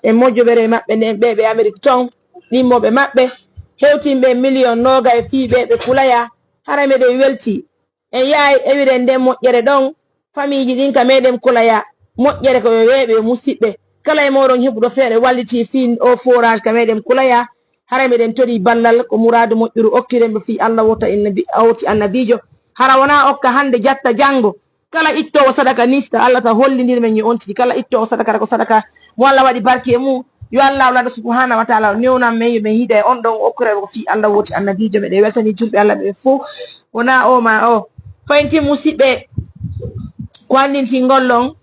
e mojjobere mabbe nden be Amerique ton nimmobe mabbe hewtimbe million noga e fiibe be kulaya hara mede welti en yaay ewiren nden moƴƴere don famille din ka meden kulaya moƴƴere ko weebe musibbe kala e moron hebudo feere walliti fin o forage ka meden kulaya hara meden tori ballal ko muradu moƴƴuru okkirembe fi Allah wota innabi awti annabijo hara wana okka hande jatta jango kala itto sadaka nista Allah ta hollindir men onti kala itto sadaka ko sadaka mo Allah wadi barke mu yo Allah wala subhanahu wa ta'ala newna men be hida on don okkure ko fi Allah woti annabijo be de weltani julbe Allah be fu wana o ma o faynti musibbe ko andinti ngollon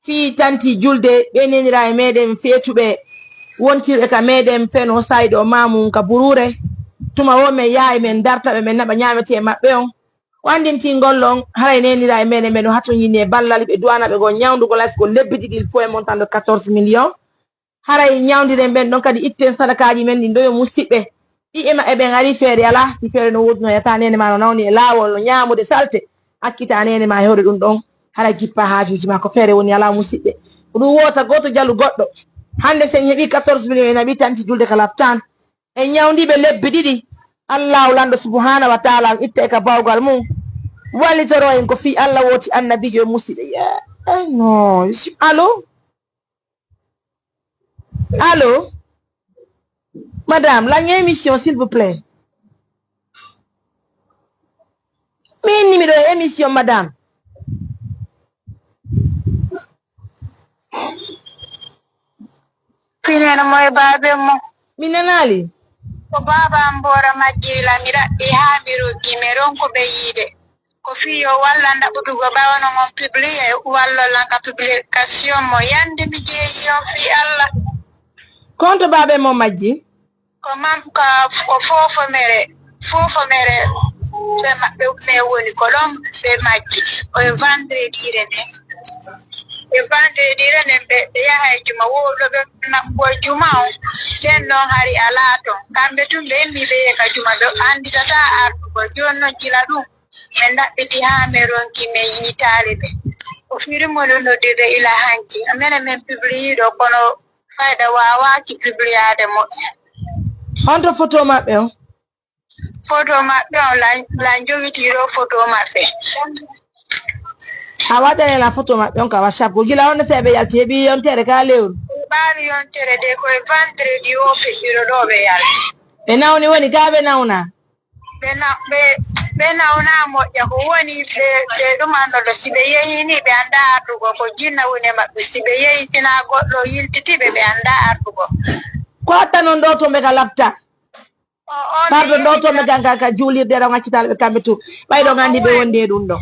fi tanti julde be nenira e meden fetube wontire ka meden feno saydo mamum ka burure tuma wo men yaay men dartabe men naba nyaamete mabbe on wandinti ngollon haray nenira e menen men hatto yinne ballal be duwana be go nyawndugo lasgo lebbididil fo e montant de 14 millions haray nyawndire ben don kadi itten sadakaaji men din do yo musibbe di ema e ben ari feere ala si feere no wodno yata nene ma no nawni e lawol no nyaamude salte akkita nene ma hewre dum don hara gippa haajuji ma ko feere woni ala musibbe dum wota goto jallu goddo hande sen hebi 14 millions en abi tanti julde kala tan e nyawndibe lebbi didi Allah lando subhanahu wa ta'ala itte ka bawgal mum walitoro en ko fi Allah woti annabijo musibbe ya no allô madame la émission s'il vous plaît min numéro émission madame Finena moy babe mo minanali ko baba mbora majjila mi rabbi ha mi ruggi me ronko be yide ko fiyo walla ndaɓutugo bawno mon publié walla lanka publication mo yande mi jeeyi on fi Allah compte babe mo majji ko mam ka ko fofo mere be mabbe me woni ko don be majji o vendredi rene be yahay juma wodo be nabbo juma on den non hari alato kambe tumbe mi be ka juma do andi tata ardugo jonno jila dum men dabbiti ha me ronki me yitale be o firi mo no de ila hanki amene men publié do kono fayda wawa ki publiade mo honto photo mabbe on la jogitiro photo mabbe awadane la photo mabbe on ka WhatsApp ko gila on sebe yalti hebi on tere ka lewru bari on tere de ko vendredi o pe biro do be yalti be nawni woni ka be nawna be nawna mo ja ko woni be dum ando do sibe yehi ni be anda ardugo ko jinna woni mabbe sibe yehi sina goddo yiltiti be anda ardugo ko tanon do to be ka lapta pardon do to me ganga ka julirde do ngaccital be kambe tu baydo ngandi be wonde dum do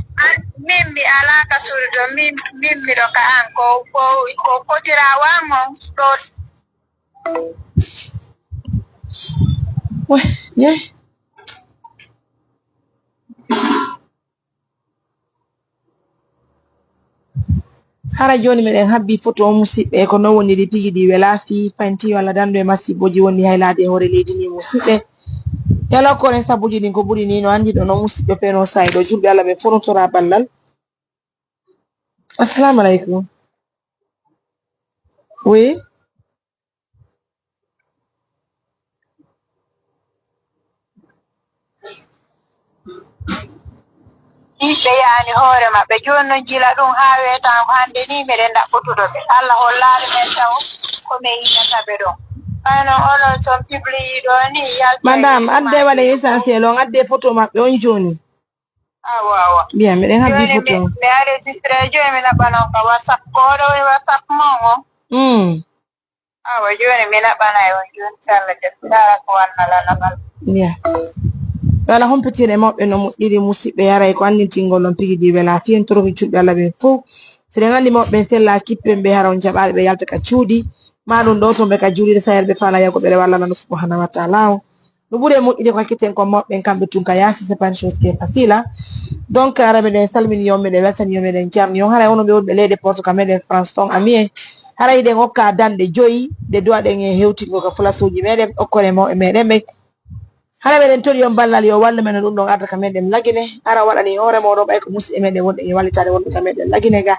mimmi alaka surdo mimmi do ka an ko tira wango do yeah hara joni meden habbi photo musibbe ko no woni di pigi di wela fi fanti wala dando e masiboji woni haylade hore leydi ni musibbe yala ko ren sabuji din ko buri ni no andi do no musibbe peno saydo julbe Allah be fonotora ballal assalamu alaikum oui be yani hore mabbe jonno jila dum ha wetan hande ni meden da fotodo be Allah hollare men taw ko me yinata be do ano ono son publié do ni yal madame adde wala essentiel on adde photo mabbe on joni awa bien meden habbi photo me registre jo me na bana ka WhatsApp ko do WhatsApp mo awa joni me na bana yo joni sala de dara ko wannala nabal bien wala hompitire mabbe no muddiri musibbe yaray ko andinti ngollon pigi di wela fi en trobi julbe Allah be fo sere ngandi mabbe sella kippen be haron jabaal be yalta ka ciudi madum do to be ka julide sayar be fala yago be wala nan subhanahu wa ta'ala no bure muddiri ko kitten ko mabbe kambe tun ka yasi c'est pas une chose qui est facile donc arabe den salmini yombe de weltani yombe den jarni yo haray wono be wodbe lede porto kamede France ton ami haray den hokka dande joyi de doa den e hewtigo ka fulasoji meden okkore mo e meden be hara meden tori yon ballal yo walla men dum don arta kameden lagine ara wadani hore mo do bay ko musi e meden wonde e walitade wonde kameden lagine ga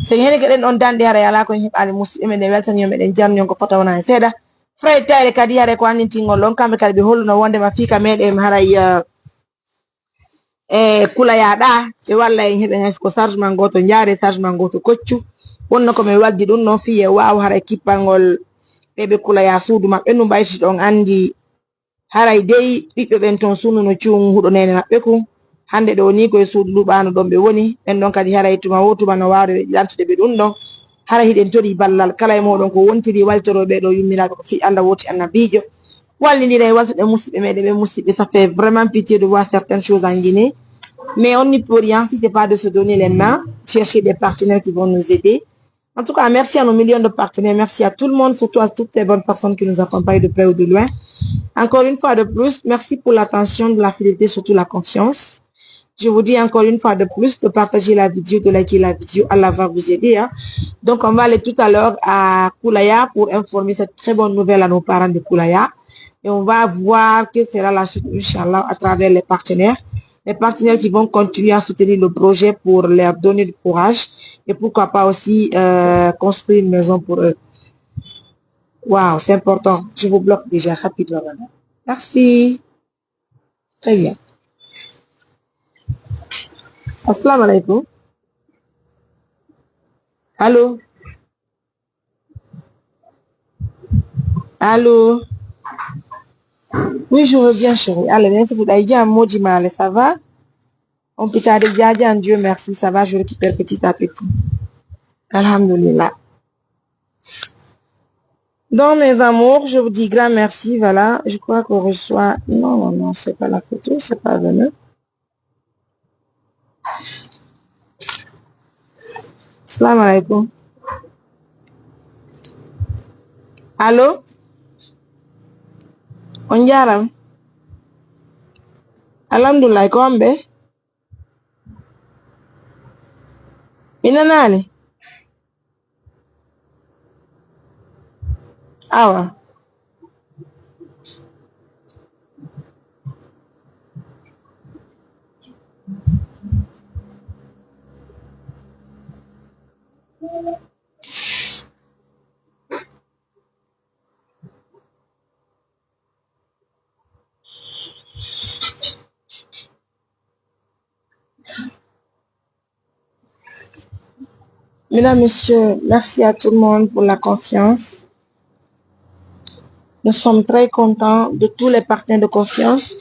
sen hen gaden on dande hara yala ko hebali musidɓe men weltani yo meɗen jarnion ko fota wona seeɗa frère tayre kadi hare ko annintingol ɗon kamɓe kadi ɓe holluno wondema fika meɗen haray kulaya ɗa ɓe walla en heɓen haysko chargement goto jaare chargement goto koccu wonno komin waddi ɗum noon fiye waw haray kippalngol ɓeɓe kulaya suudu maɓɓe ɗum ɓayti ɗon andi haray dey ɓiɓɓe ɓen toon sunnuno cuum huuɗo nene maɓɓe ko hande ɗo ni koye suudu luɓano ɗon ɓe woni ɓen ɗon kadi haray tuma wotuma no wawde lantude ɓe ɗum ɗon haray hiɗen toɗi ballal kala e moɗon ko wontiri waltoroɓe ɗo yummiraɓe ko fi Allah woti annabijo wallidira e waltude musidɓe meɗen ɓe musidɓe ça fait vraiment pitié de voir certaines choses en Guinée mais on n'y peut rien si c'est pas de se donner les mains chercher des partenaires qui vont nous aider. En tout cas, merci à nos millions de partenaires, merci à tout le monde, surtout à toutes les bonnes personnes qui nous accompagnent de près ou de loin. Encore une fois de plus, merci pour l'attention, de la fidélité, surtout la confiance. Je vous dis encore une fois de plus de partager la vidéo, de liker la vidéo. Allah va vous aider. Hein. Donc, on va aller tout à l'heure à Koulaya pour informer cette très bonne nouvelle à nos parents de Koulaya. Et on va voir que sera la suite, Inch'Allah, à travers les partenaires. Les partenaires qui vont continuer à soutenir le projet pour leur donner du courage. Et pourquoi pas aussi construire une maison pour eux. Waouh, c'est important. Je vous bloque déjà rapidement. Merci. Très bien. Assalamu alaikum. Allô? Allô? Oui, je reviens, chérie. Allez, ça va? On peut t'aider, Dieu merci, ça va, je récupère petit à petit. Alhamdulillah. Donc, mes amours, je vous dis grand merci, voilà. Je crois qu'on reçoit... Non, c'est pas la photo, c'est pas venu. Salam alaikum. Allô? On jaram? Alhamdulillah, kombe? Minanale? Awa. Mesdames, Messieurs, merci à tout le monde pour la confiance. Nous sommes très contents de tous les partenaires de confiance.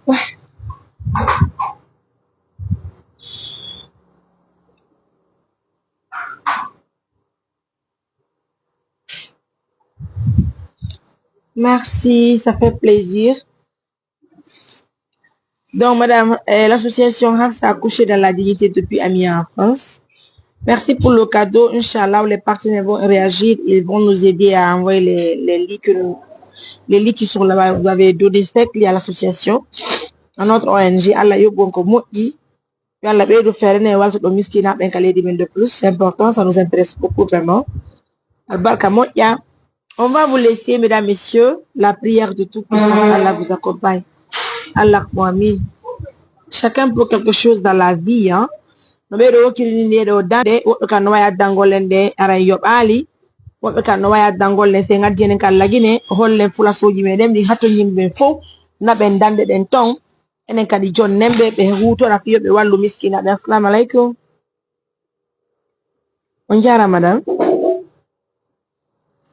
Ouais. Merci, ça fait plaisir. Donc, madame, l'association Hafsa a couché dans la dignité depuis Amiens en France. Merci pour le cadeau. Inch'Allah, les partenaires vont réagir. Ils vont nous aider à envoyer les lits qui sont là-bas. Vous avez donné 5 lits à l'association. À notre ONG, Allah Yobonko Moki. Allah Bedo Ferene Walto Miskina Benkale de plus. C'est important, ça nous intéresse beaucoup vraiment. On va vous laisser, mesdames, messieurs, la prière de tout puissant. Allah vous accompagne. Allah Mohamed. Chacun pour quelque chose dans la vie, hein. No be do kiri ni do dande wo kan waya dangolende ara yobali wo kan waya dangolne se ngadjenen kan lagine holle fula soji medem di hatto yimbe fo na ben dande den ton enen kadi jon nembe be huto ra fiyobe wallu miskina. Assalamu alaikum. On jara madame.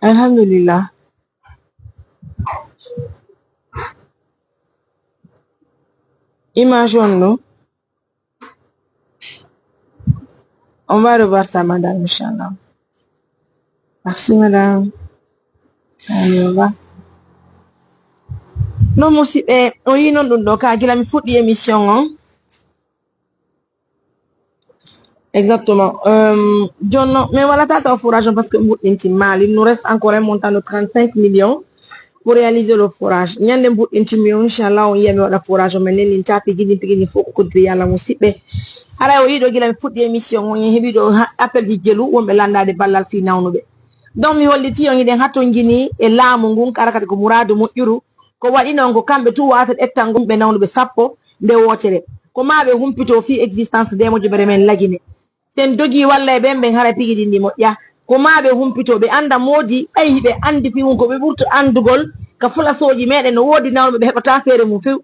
Alhamdulillah. Imaginons-nous. On va revoir ça, madame, Inch'Allah. Merci, madame. Allez, au revoir. Non, mon si, on y non donc à qui la mi fout l'émission, hein? Exactement. John, mais voilà, t'as un forage parce que il nous reste encore un montant de 35 millions pour réaliser le forage. Il y a un bout intime, Inch'Allah, on y a mis le forage, on mène l'intape, il faut que tu y ailles à la musique. Ara o yido gila mi fuddi émission on hebi do appel di jelu wonbe landade ballal fi nawnuɓe donc mi holliti on yiɗen hatto jini e laamu ngun kara kadi ko muradu moƴƴuru ko waɗi noon ko kamɓe tu wata ettan gumɓe nawnuɓe sappo nde wotere ko maɓe humpito fi existence nde mojobere men lagine sen dogi walla e ɓen ɓen hara pigiɗi ndi moƴƴa ko maɓe humpito ɓe anda moodi ɓayi ɓe andi fi ko ɓe ɓurto andugol ka fulasoji meɗen no woodi nawnuɓe ɓe heɓata feere mum few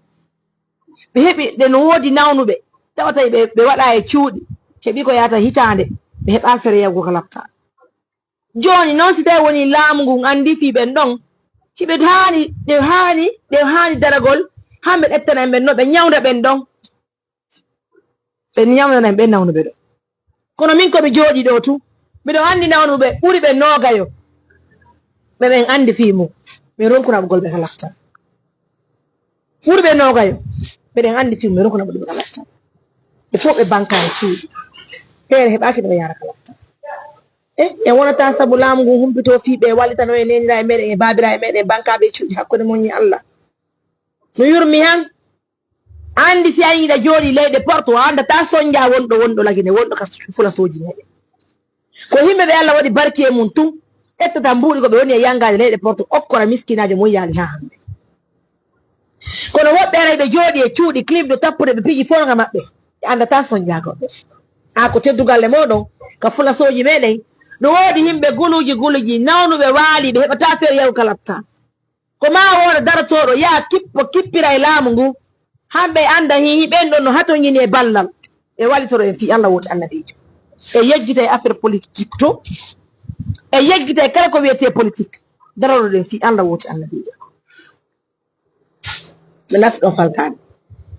ɓe heɓi ɗe no woodi nawnuɓe tawata ɓe waɗa e cuuɗi heɓi ko yata hitande ɓe heɓa feere yawgo ka lapta joni noon si tawi woni laamu ngun andi fi ɓen ɗon hiɓe ɗe hani daragol hamɓe ɗettana ɓen ɗon ɓe ñawda ɓen ɗon ɓe ñawdana ɓen nawnuɓe ɗo kono min koɓe jooɗi ɗo tu miɗo andi nawnuɓe ɓuri ɓe nogayo ɓe ɓen andi fi mum min ronkunaɓugol ɓe ka lafta ɓuri ɓe nogayo ɓeɗen andi fi mum min ronkunaɓuɗe ɓe ka lafta ɓe fof ɓe banka e cuuɗi feere heɓaki ɗo yara ka lafta e wonata saabu laamu ngu humpito fi ɓe wallitano e nenira e meɗen e babira e meɗen bankaɓe cuuɗi hakkude moñi Allah no yurmi han andi si a yiiɗa jooɗi leyɗe porte o andata soñja wonɗo lagine wonɗo ka fulasoji meɗen ko yimɓeɓe Allah waɗi barki e mum tum ettata mbuuɗi ko ɓe woni e yangaje leyɗe porte okkora miskinajo mum yaali ha hande kono woɓɓe ara ɓe jooɗi e cuuɗi clipɗo tappude ɓe piji fonga maɓɓe ɓe andata soñjagoɓe a ko teddugalle moɗon ka fulasoji meɗen no woodi yimɓe guluji nawnuɓe waali ɓe heɓata feere yahu kalapta ko ma woɗa daratoɗo yaa kippira e laamu ngu hamɓe anda ɓen ɗon no hatoñini e ballal e wallitoro en fi Allah woti annabijo e yejjita e affaire politique to e yejjita e kala ko wiyete politique daroro ɗen fi Allah woti annabijo ɓe nasti ɗon falkade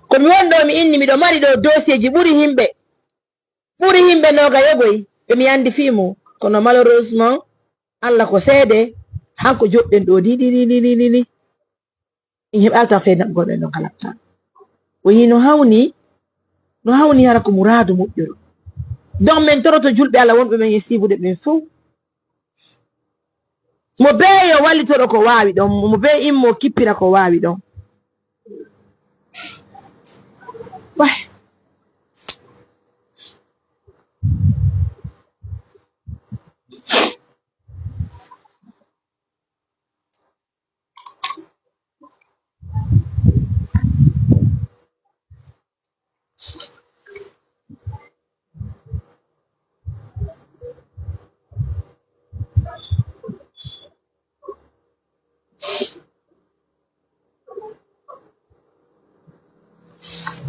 komi wonɗo mi inni miɗo mari ɗo dossier ji ɓuri yimɓe noga yogoy ɓemi andi fimo kono malheureusement Allah ko seede hanko joɗɗen ɗo didididididi in heɓalta fe naɓgol ɓen ɗon kalapta o yi no hawni hara ko muradu moƴƴoro donc min toroto julɓe Allah wonɓe men e sibude ɓen fof mo beeyo wallitoro ko wawi ɗon mo be immo kippira ko wawi ɗon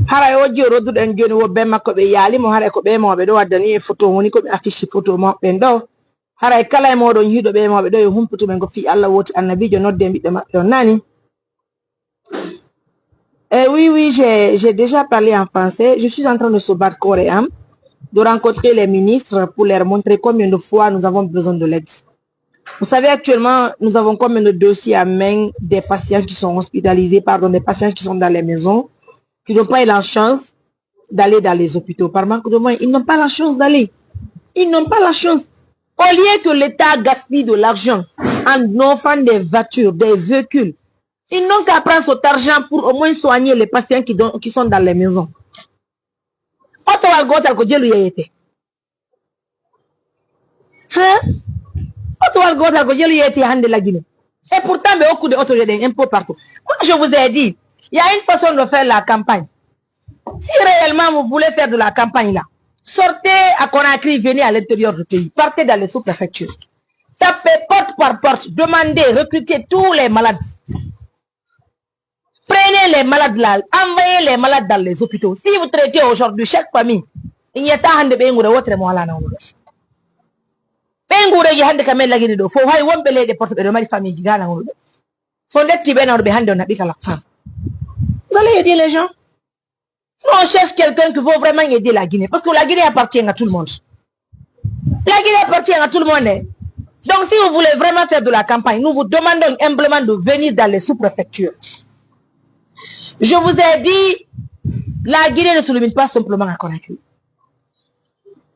haray o jio rodduɗen joni woɓɓe makko ɓe yaalimo haray ko ɓe mawɓe ɗo waddani e photo woni koɓe affiche photo mawɓen ɗo haray kala e moɗon hiiɗo ɓe mawɓe ɗo yo humputumen ko fi Allah woti annabijo nodde ɓiɗɗo maɓɓe on nani oui j'ai déjà parlé en français je suis en train de se battre corps et âme de rencontrer les ministres pour leur montrer combien de fois nous avons besoin de l'aide. Vous savez, actuellement, nous avons combien de dossiers à main des patients qui sont hospitalisés, des patients qui sont dans les maisons, qui n'ont pas eu la chance d'aller dans les hôpitaux. Par manque de moyens, ils n'ont pas la chance d'aller. Ils n'ont pas la chance. Au lieu que l'État gaspille de l'argent en offrant des voitures, des véhicules, ils n'ont qu'à prendre cet argent pour au moins soigner les patients qui sont dans les maisons. Et pourtant, beaucoup d'autres un peu partout. Moi, je vous ai dit, il y a une façon de faire la campagne. Si réellement vous voulez faire de la campagne là, sortez à Conakry, venez à l'intérieur du pays, partez dans les sous-préfectures. Tapez porte par porte, demandez, recrutez tous les malades. Prenez les malades là, envoyez les malades dans les hôpitaux. Si vous traitez aujourd'hui chaque famille, il n'y a pas de votre mois vous allez aider les gens. On cherche quelqu'un qui veut vraiment aider la Guinée. Parce que la Guinée appartient à tout le monde. La Guinée appartient à tout le monde. Donc si vous voulez vraiment faire de la campagne, nous vous demandons humblement de venir dans les sous-préfectures. Je vous ai dit, la Guinée ne se limite pas simplement à Conakry.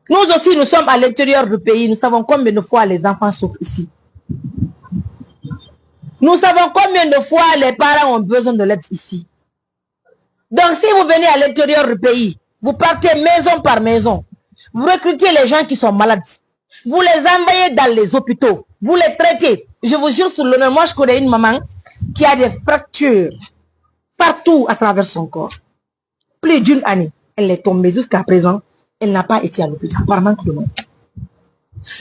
Nous aussi, nous sommes à l'intérieur du pays. Nous savons combien de fois les enfants souffrent ici. Nous savons combien de fois les parents ont besoin de l'aide ici. Donc, si vous venez à l'intérieur du pays, vous partez maison par maison. Vous recrutez les gens qui sont malades. Vous les envoyez dans les hôpitaux. Vous les traitez. Je vous jure sur l'honneur, moi je connais une maman. qui a des fractures partout à travers son corps. Plus d'une année, elle est tombée jusqu'à présent. Elle n'a pas été à l'hôpital par manque de moyens.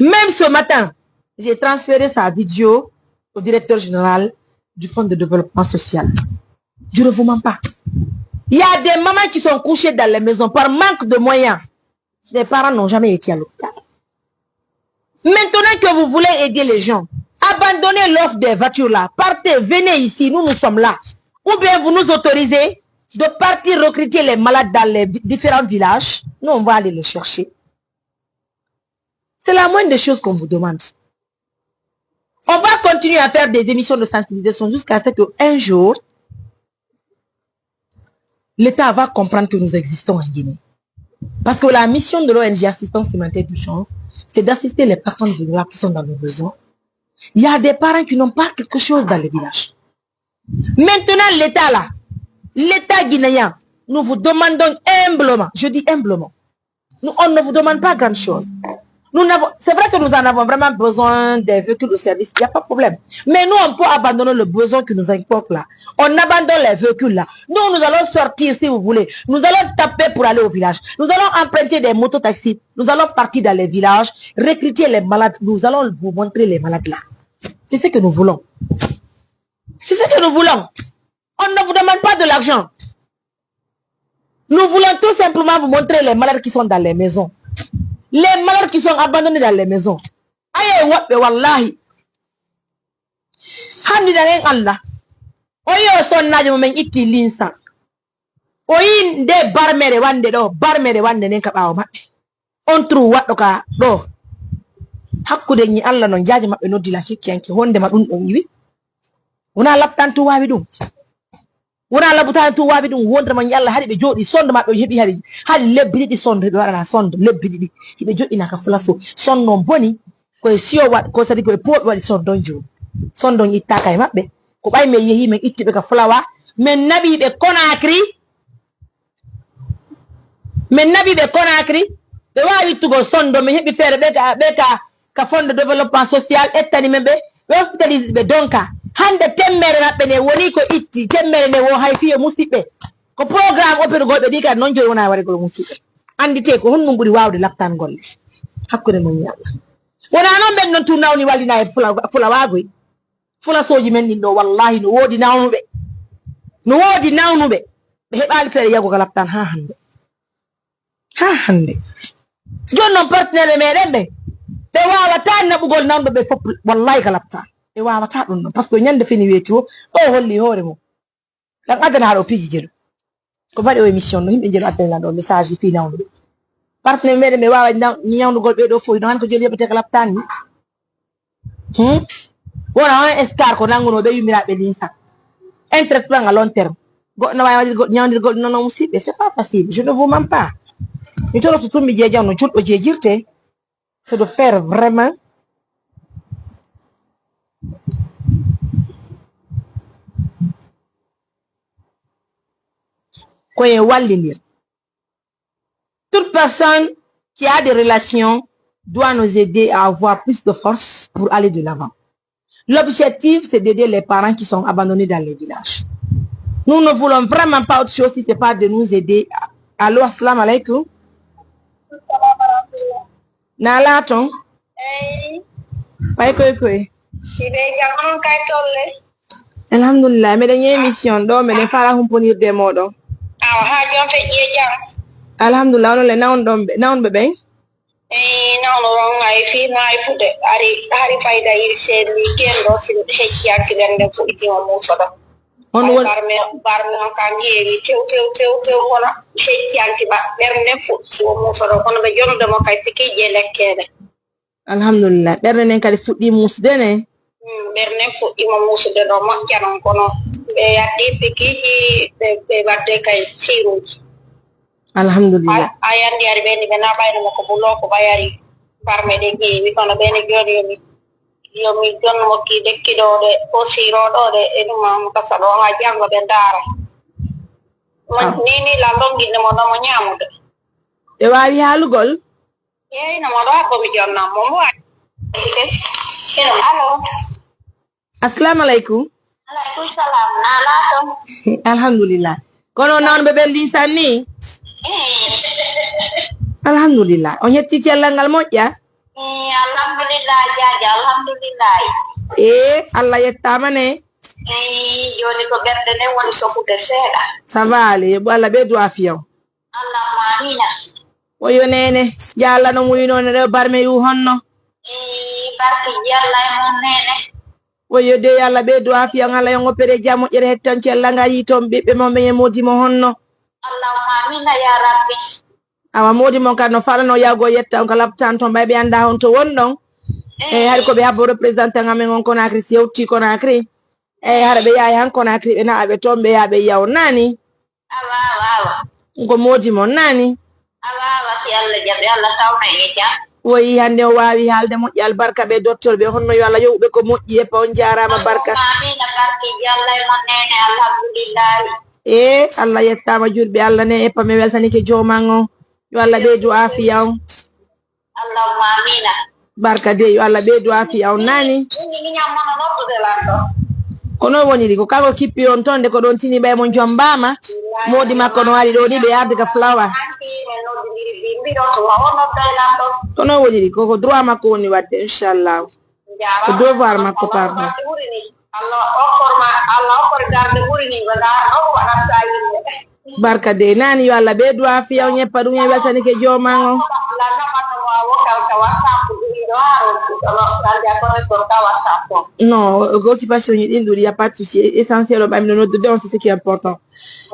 Même ce matin, j'ai transféré sa vidéo au directeur général du Fonds de développement social. Je ne vous mens pas. Il y a des mamans qui sont couchées dans les maisons par manque de moyens. Les parents n'ont jamais été à l'hôpital. Maintenant que vous voulez aider les gens, abandonnez l'offre des voitures là. Partez, venez ici, nous sommes là. Ou bien vous nous autorisez de partir recruter les malades dans les différents villages. Nous, on va aller les chercher. C'est la moindre des choses qu'on vous demande. On va continuer à faire des émissions de sensibilisation jusqu'à ce qu'un jour, l'État va comprendre que nous existons en Guinée. Parce que la mission de l'ONG Assistance Humanitaire d'Urgence, c'est d'assister les personnes vulnérables qui sont dans le besoin. Il y a des parents qui n'ont pas quelque chose dans les villages. Maintenant, l'État là, l'État guinéen, nous vous demandons humblement, je dis humblement, on ne vous demande pas grand chose. C'est vrai que nous en avons vraiment besoin des véhicules de service, il n'y a pas de problème. Mais nous, on peut abandonner le besoin qui nous importe là. On abandonne les véhicules là. Nous allons sortir si vous voulez. Nous allons taper pour aller au village. Nous allons emprunter des mototaxis. Nous allons partir dans les villages, recruter les malades. Nous allons vous montrer les malades là. C'est ce que nous voulons. C'est ce que nous voulons. On ne vous demande pas de l'argent. Nous voulons tout simplement vous montrer les malades qui sont dans les maisons. Les malades qui sont abandonnés dans les maisons. Aïe, wallahi. Hamdulillah Allah. Oyo son najo men itti linsa. Oyin de barmere wande nen ka bawo mabbe. On trou waddo ka do. Hakkude ni Allah non jaaji mabbe noddi la hikkiyanke honde ma dum on yiwi. Wona laptantu wawi dum. Wona labutantu wawi dum wondre man yalla hadi be jodi sonde mabbe hebi hadi lebbi didi sonde be wadana sonde lebbi didi hibe jodi naka flaso son non boni ko siyo wat ko sadi ko pod wadi son don jo son don ittaka e mabbe ko bay me yehi men ittibe ka flawa men nabi be Conakry be wawi tugo sondo me hebi fere be ka fond de développement social ettani membe be hospitaliser be donka hande temmere mabbe ne woni ko itti temmere ne wo hay fiye musibbe ko programme opere gobe di ka non jori wona wari go musibbe andite ko honno buri wawde laptan golle hakkude mon yalla wona non ben non tunawni walina e fula wagoy fula soji men din do wallahi no wodi nawnube be hebali fere yago laptan ha hande jonnon partenaire meden be wawata nabugol nawdo be fop wallahi ka laptan e wawata dum parce que nyande fini weti o holli hore mo dan adana hado piji jelo ko bade o émission no himbe jelo adana do message fi nawdo partenaire meden me wawa nyawdo gol be do fo non ko jelo yebete ka laptan ni wona on escar ko nanguno be yumira be linsa intérêt plan à long terme go na wawi nyawdir gol non musibe c'est pas facile je ne vous mens pas ni to to mi jeja no juldo jejirte c'est de faire vraiment toute personne qui a des relations doit nous aider à avoir plus de force pour aller de l'avant. L'objectif, c'est d'aider les parents qui sont abandonnés dans les villages. Nous ne voulons vraiment pas autre chose si ce n'est pas de nous aider. Allô, assalamu alaikum. Nalaton. Hey. Bye, koi. Alhamdulillah, mais dernière émission, donc, mais les parents vont punir des mots, donc. Alhamdulillah, on le naon bébé. Non, ngai fi ngai fude ari fayda ir seli kendo fi hecci accident fu iti mo sodo on won barme kan yeri tew wala hecci anti ba berne fu si mo sodo kono be jondo mo kay fiki je lekkede alhamdulillah berne nen kadi fuddi musde ne berne fu imo musde do mo janon kono be yaddi fiki be wadde kay siru alhamdulillah ayandi ari beni bena bayno ko bulo ko bayari parme de gi wi kono beni jodi yomi jon mo ki dekki do de o siro do de e dum mo ka salo ha jango be dara ni la longi ne mo no mo nyamude e wawi halugol na mo do ko mi jonna mo mo allo assalamu alaikum Waalaikumsalam. Nala to. Alhamdulillah. Kono non be belli sanni. Alhamdulillah. On yetti cellal ngal moƴƴa. Alhamdulillah jaja. Alhamdulillah. Allah yettama ne. Joni ko berde ne woni sokude seeɗa. Ça va aller. Bo Allah ɓeydu afiya o. Allahumma amina. Oyo nene. Ya Allah no muyinone rew barme yu honno. Barki Yalla e mon nene. Oyo de Allah ɓeydu afiya Allah yo ngoppere jam moƴƴere hetton cellal ngal yi toon ɓiɓɓe mon ɓe modi mo honno. Allahumma amina ya rabbi. Awa modi mon kadi no falano yawgo yetta on ko labtan toon ɓay ɓe anda on to wonɗon. Hay ko ɓe habbo représentant amen on Conakry si yewti Conakry. Hara ɓe yahi han Conakry ɓe naaɓe toon ɓe yaha ɓe yaw nani. Awa. Ko modi mon nani. Awa si Allah jaɓi Allah tawna e jam. Woyi hande o wawi haalde moƴƴi albarka ɓe docteur ɓe honno yo Allah yoɓɓe ko moƴƴi yeppa on jarama barka. Amina barki Yalla e mon nene alhamdulillah. Allah yettama julɓe Allah ne eppa mi weltanike joman o. Yo Allah ɓeydu afiya on. Allahumma amina. Barka de yo Allah ɓeydu afiya on nani. Kono woniri ko kanko kippi on toon de ko ɗon tini ɓay mon jombama. Modi makko no waɗi ɗo ni ɓe yarde ka flower. Kono woniri koko droit makko woni wadde inchallah. Ko devoir makko pardon. Barka de nani yo Allah ɓeydu afiya on yeppa ɗum e weltanike joman o. Non, occupation ɗin ɗuɗi ya pas de souci essentiel o ɓami no noddude on c'est ce qui est important.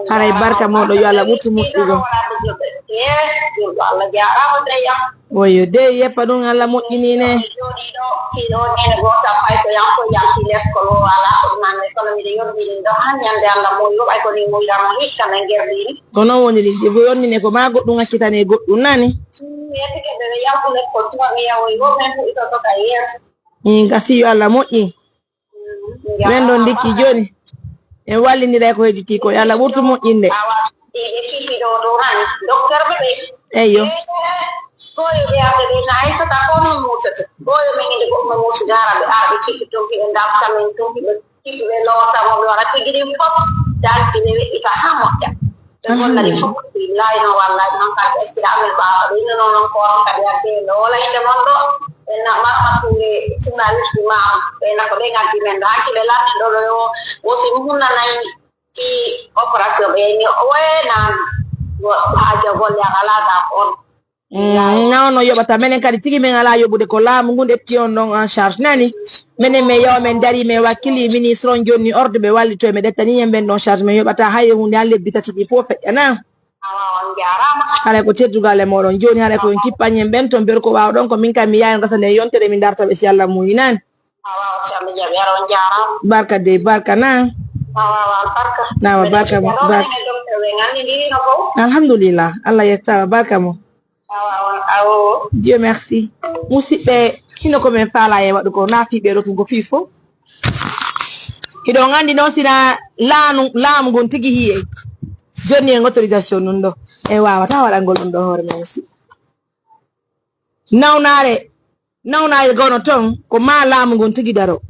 Haray barka moɗo yo Allah ɓurtu moƴƴugo. Oyo de yeppa ɗum Allah moƴƴinine. Kono woniri ɓe yonnine ko ma goɗɗum accitane goɗɗum nani. Gasi yo Allah moƴƴi. Men ɗon dikki joni en walliniray ko hedditi ko yo Allah ɓurtu moƴƴinde. Eyyo. Goyo ɓe arde ɓe na aysata ko min musata goyo men inde goɗɗo musudara ɓe arɓe kiɓɓi tonki ɓe dafta men tonki ɓe kiɓɓi ɓe lowtamo ɓe wara tigirin fof dalki ɓe weƴƴita ha moƴƴa ɓe gollani fof billahi no wallahi noon kadi ekkira amen baba ɓe inno noon koron kadi arde ɓe wola inde mon ɗo ɓe maɓɓature journaliste ma ɓe nako ɓe gaddi men ɗo hakki ɓe larti ɗo ɗo wosi hunnanayi fi opération ɓe ni owenan haajo golle a alaga on no yoɓata menen kadi tigi men ala yoɓude ko laamu ngu ɗefti on ɗon en charge nani minen min yawa min dari min wakkili ministre on jonni ordre ɓe wallito mi ɗettani hen ɓen ɗon charge min yoɓata hay hunde ha lebbi tati ɗi fof feƴƴana haɗa ko teddugal e moɗon joni haɗa ko en kippañen ɓen toon beer ko wawa ɗon ko min kam mi yaha gasa nde yontere min dartaɓe si Allah muyinani barka de barka na nawa barka mo alhamdulillah Allah yettama barka mo. Dieu merci. Musidɓe hino komin faala e waɗu ko naafiɓe ɗo ko fii fof hiɗon andi noon sina laamu ngon tigi hiye joni en autorisation ɗum ɗo en wawata waɗangol ɗum ɗo hoore men musidɓe nawnare gono toon ko ma laamu ngon tigi daro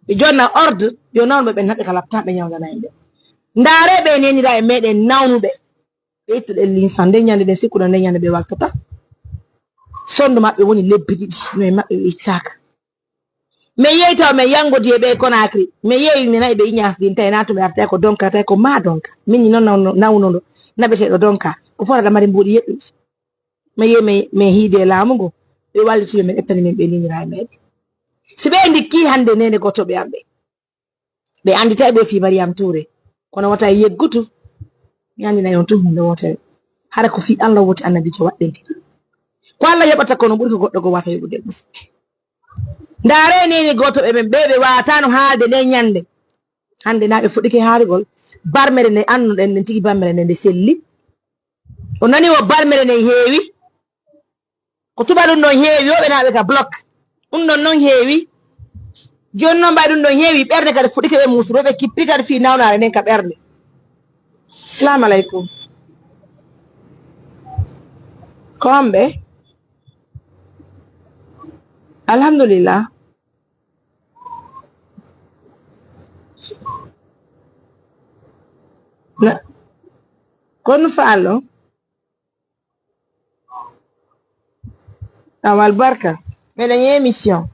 ɓe jonna ordre yo nawnuɓe ɓe naɓe ka laptaɓe ñawdana en ɓe ndaareɓe nenira e meɗen nawnuɓe ɓe ittuɗen linsan nde ñande ɗen sikkuɗo nde ñande ɓe wattata sondu maɓɓe woni lebbi ɗiɗi no e maɓɓe ɓe ittaka min yeeyi taw min yangodi e ɓe Conakry min yeeyi mi nayi ɓe Ignace tawi na to ɓe artay ko donka tawi ko ma donka min noon nawnoɗo naɓeteɗo donka ko fotata mari mbuɗi yeɗɗu min yeeyi min hiide laamu ngu ɓe wallitiɓe min ettani min ɓe liñira e meɗen si ɓe ndikki hande nene goto ɓe amɓe ɓe andita ɓe fi Mariame Touré kono wata yeggutu mi andina on tun hunde wotere hara ko fi Allah woti annabijo waɗɗen ko Allah yoɓata kono ɓuri ko goɗɗo go wata yoɓude musidɓe ndaare neni goto ɓe ɓen ɓe watano haalde nde ñande hande na ɓe fuɗɗike haarigol barmere nde annuɗen nden tigi barmere nde nde selli o nani o barmere nde heewi ko tuba ɗum ɗon heewi yoɓe naɓe ka bloc ɗum ɗon noon heewi joni noon mbay ɗum ɗon heewi ɓerde kadi fuɗɗike ɓe musuroɓe kippi kadi fi nawnare nden ka ɓerde. Assalamu alaikum. Ko hamɓe? Alhamdulillah. Kon fallo. Awal barka. Mais dañuy émission.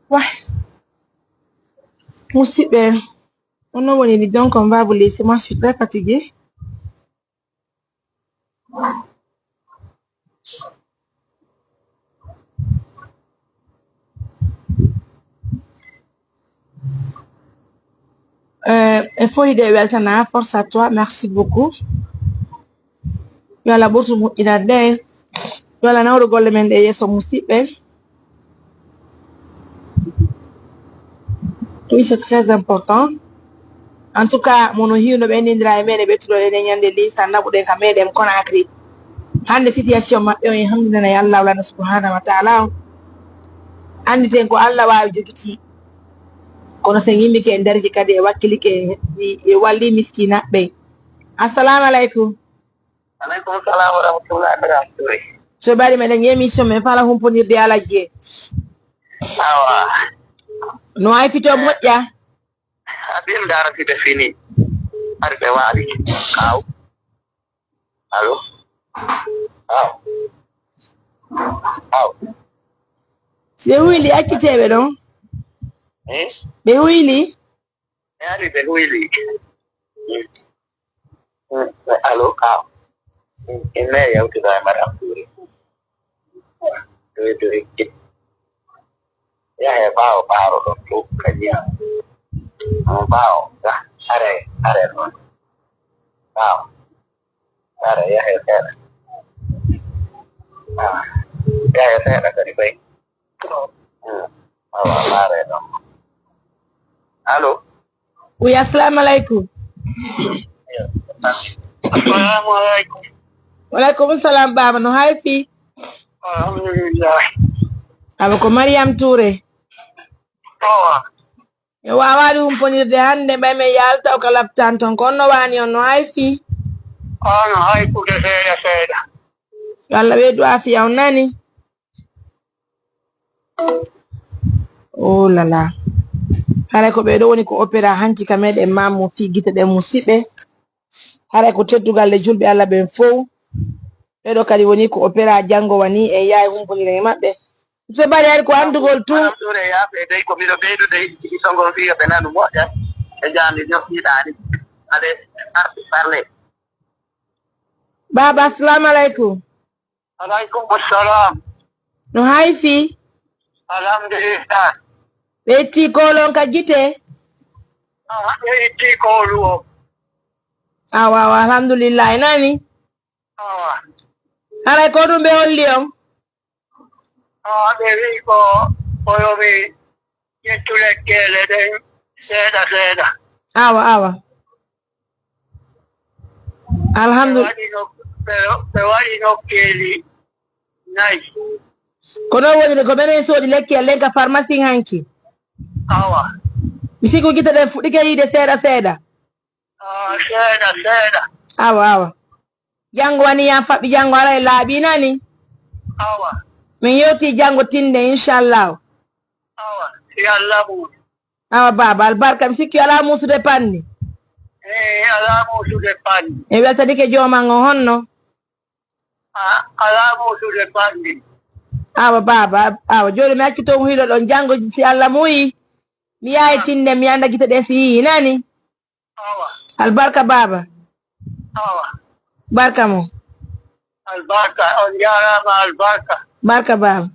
Ouais. Musibe. Donc on va vous laisser. Moi, je suis très fatiguée. Info de Weltana, force à toi, merci beaucoup. Yo la bourse il a des yo la na golle men de yeso musibe. Oui, c'est très important. En tout cas, mon hiu no benindra e mede betudo e nyande li sanda bude ka medem Conakry. Hande situation mabbe on hamdina ya Allah wala subhanahu wa ta'ala. Andi ten ko Allah waawi jogiti. Kono sen yimɓe ke nderji kadi e wakkili ke e walli miskina ɓe. Assalamu alaikum. Alaikum salam wa rahmatullahi wa barakatuh. So bari meɗen émission men fala humponirde ala je. Awa. No ay fito moƴƴa. Abin dara fi fini. Arbe wali. Aw. Allo. Aw. Aw. Se wili akkiteɓe ɗon. Ɓe wili. Yari ɓe wili. Allo. Aw. Inne yawtuda e mbaɗa ɓuuri dowi yahe ɓaawo ɓaaro ɗon fof kadiya ɓaawo ga are ɗon ɓaawo are yahe seeɗa yahe seeɗa kadi ɓay awa ɓaare ɗon allo Oui, assalamu alaikum. Assalamu alaikum. Walaikum salam baba no haifi. Alhamdulillah. Aba ko Mariam Touré. E wawali humponirde hande ɓay men yalta o ka laptan ton ko no wani on no haifi. No haifude seeɗa. Yo Allah ɓeydu afiya on nani. Oh là là. Hare ko ɓeɗo woni ko opéra hanki ka meɗen mammo fi gite ɗen musiɓe. Hare ko teddugal le julɓe Allah ɓen fof. Ɓeɗo kadi woni ko opéra jango wani e yaye humponire maɓɓe. So bari ari ko andugol tun. Ɗure yaɓe dey ko miɗo ɓeydude isongol fiya ɓe nanu moƴƴa e jandi ñoƴƴiɗani ade arti parle. Baba assalamu alaikum. Alaikum assalam. No haifi. Alhamdulillah. Ɓetti kolon ka gite. Ɓetti kolu o. Awa alhamdulillah nani. Haray ko ɗum ɓe holli on. Ɓe wi ko koyomi ƴettu lekkele ɗen seeɗa seeɗa. Awa. Alhamdulillah. Ɓe waɗi nokkeeli nayi. Kono woni ko menen soodi lekki len ka pharmacie hanki. Awa. Mi siki gite ɗen fuɗɗike yiide seeɗa seeɗa. Seeɗa. Awa. Jango wani yam faɓɓi jango ara e laaɓi nani. Awa. Min yewti jango tinde inchallah. Awa. Si Allah mu. Awa baba albarka mi sikki ala musude panni. Ala musude panni. E weltanike joman o honno. Ala musude panni. Awa baba awa joni mi hakkito mo hiiɗo ɗon jango si Allah muyi. Mi yahi tinde mi anda gite ɗen si yii nani. Awa. Albarka baba. Awa. Barka mo. Albarka on jarama albarka. Barka baba.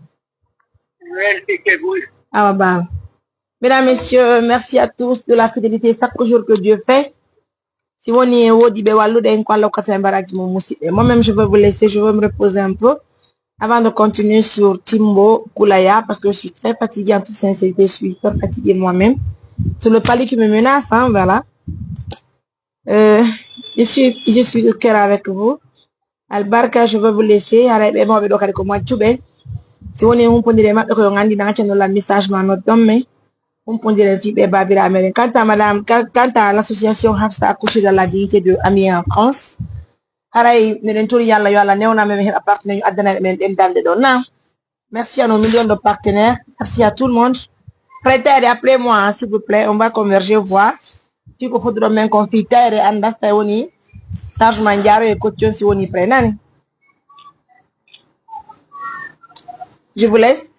Merci que vous. Awa baba. Mesdames, messieurs, merci à tous de la fidélité chaque jour que Dieu fait. Si vous n'y moi-même, je vais vous laisser, je vais me reposer un peu avant de continuer sur Timbo Koulaya parce que je suis très fatiguée en toute sincérité, je suis très fatiguée moi-même. C'est le palier qui me menace, hein, voilà. Je suis au cœur avec vous. Albarka, je vais vous laisser. Si vous n'y avez pas de message, on peut dire fibe babira américain. Quant à madame, quant à l'association Hafsa accouché dans la dignité de Ami en France, haray meden tori yalla yo alla newna men heba partenaire adana men dem dande do na. Merci à nos millions de partenaires, merci à tout le monde. Prêtez, appelez-moi hein, s'il vous plaît, on va converger voir. Si vous faudra men confiter et andasta woni Sarge Mandiaro et caution si woni prenani. Je vous laisse.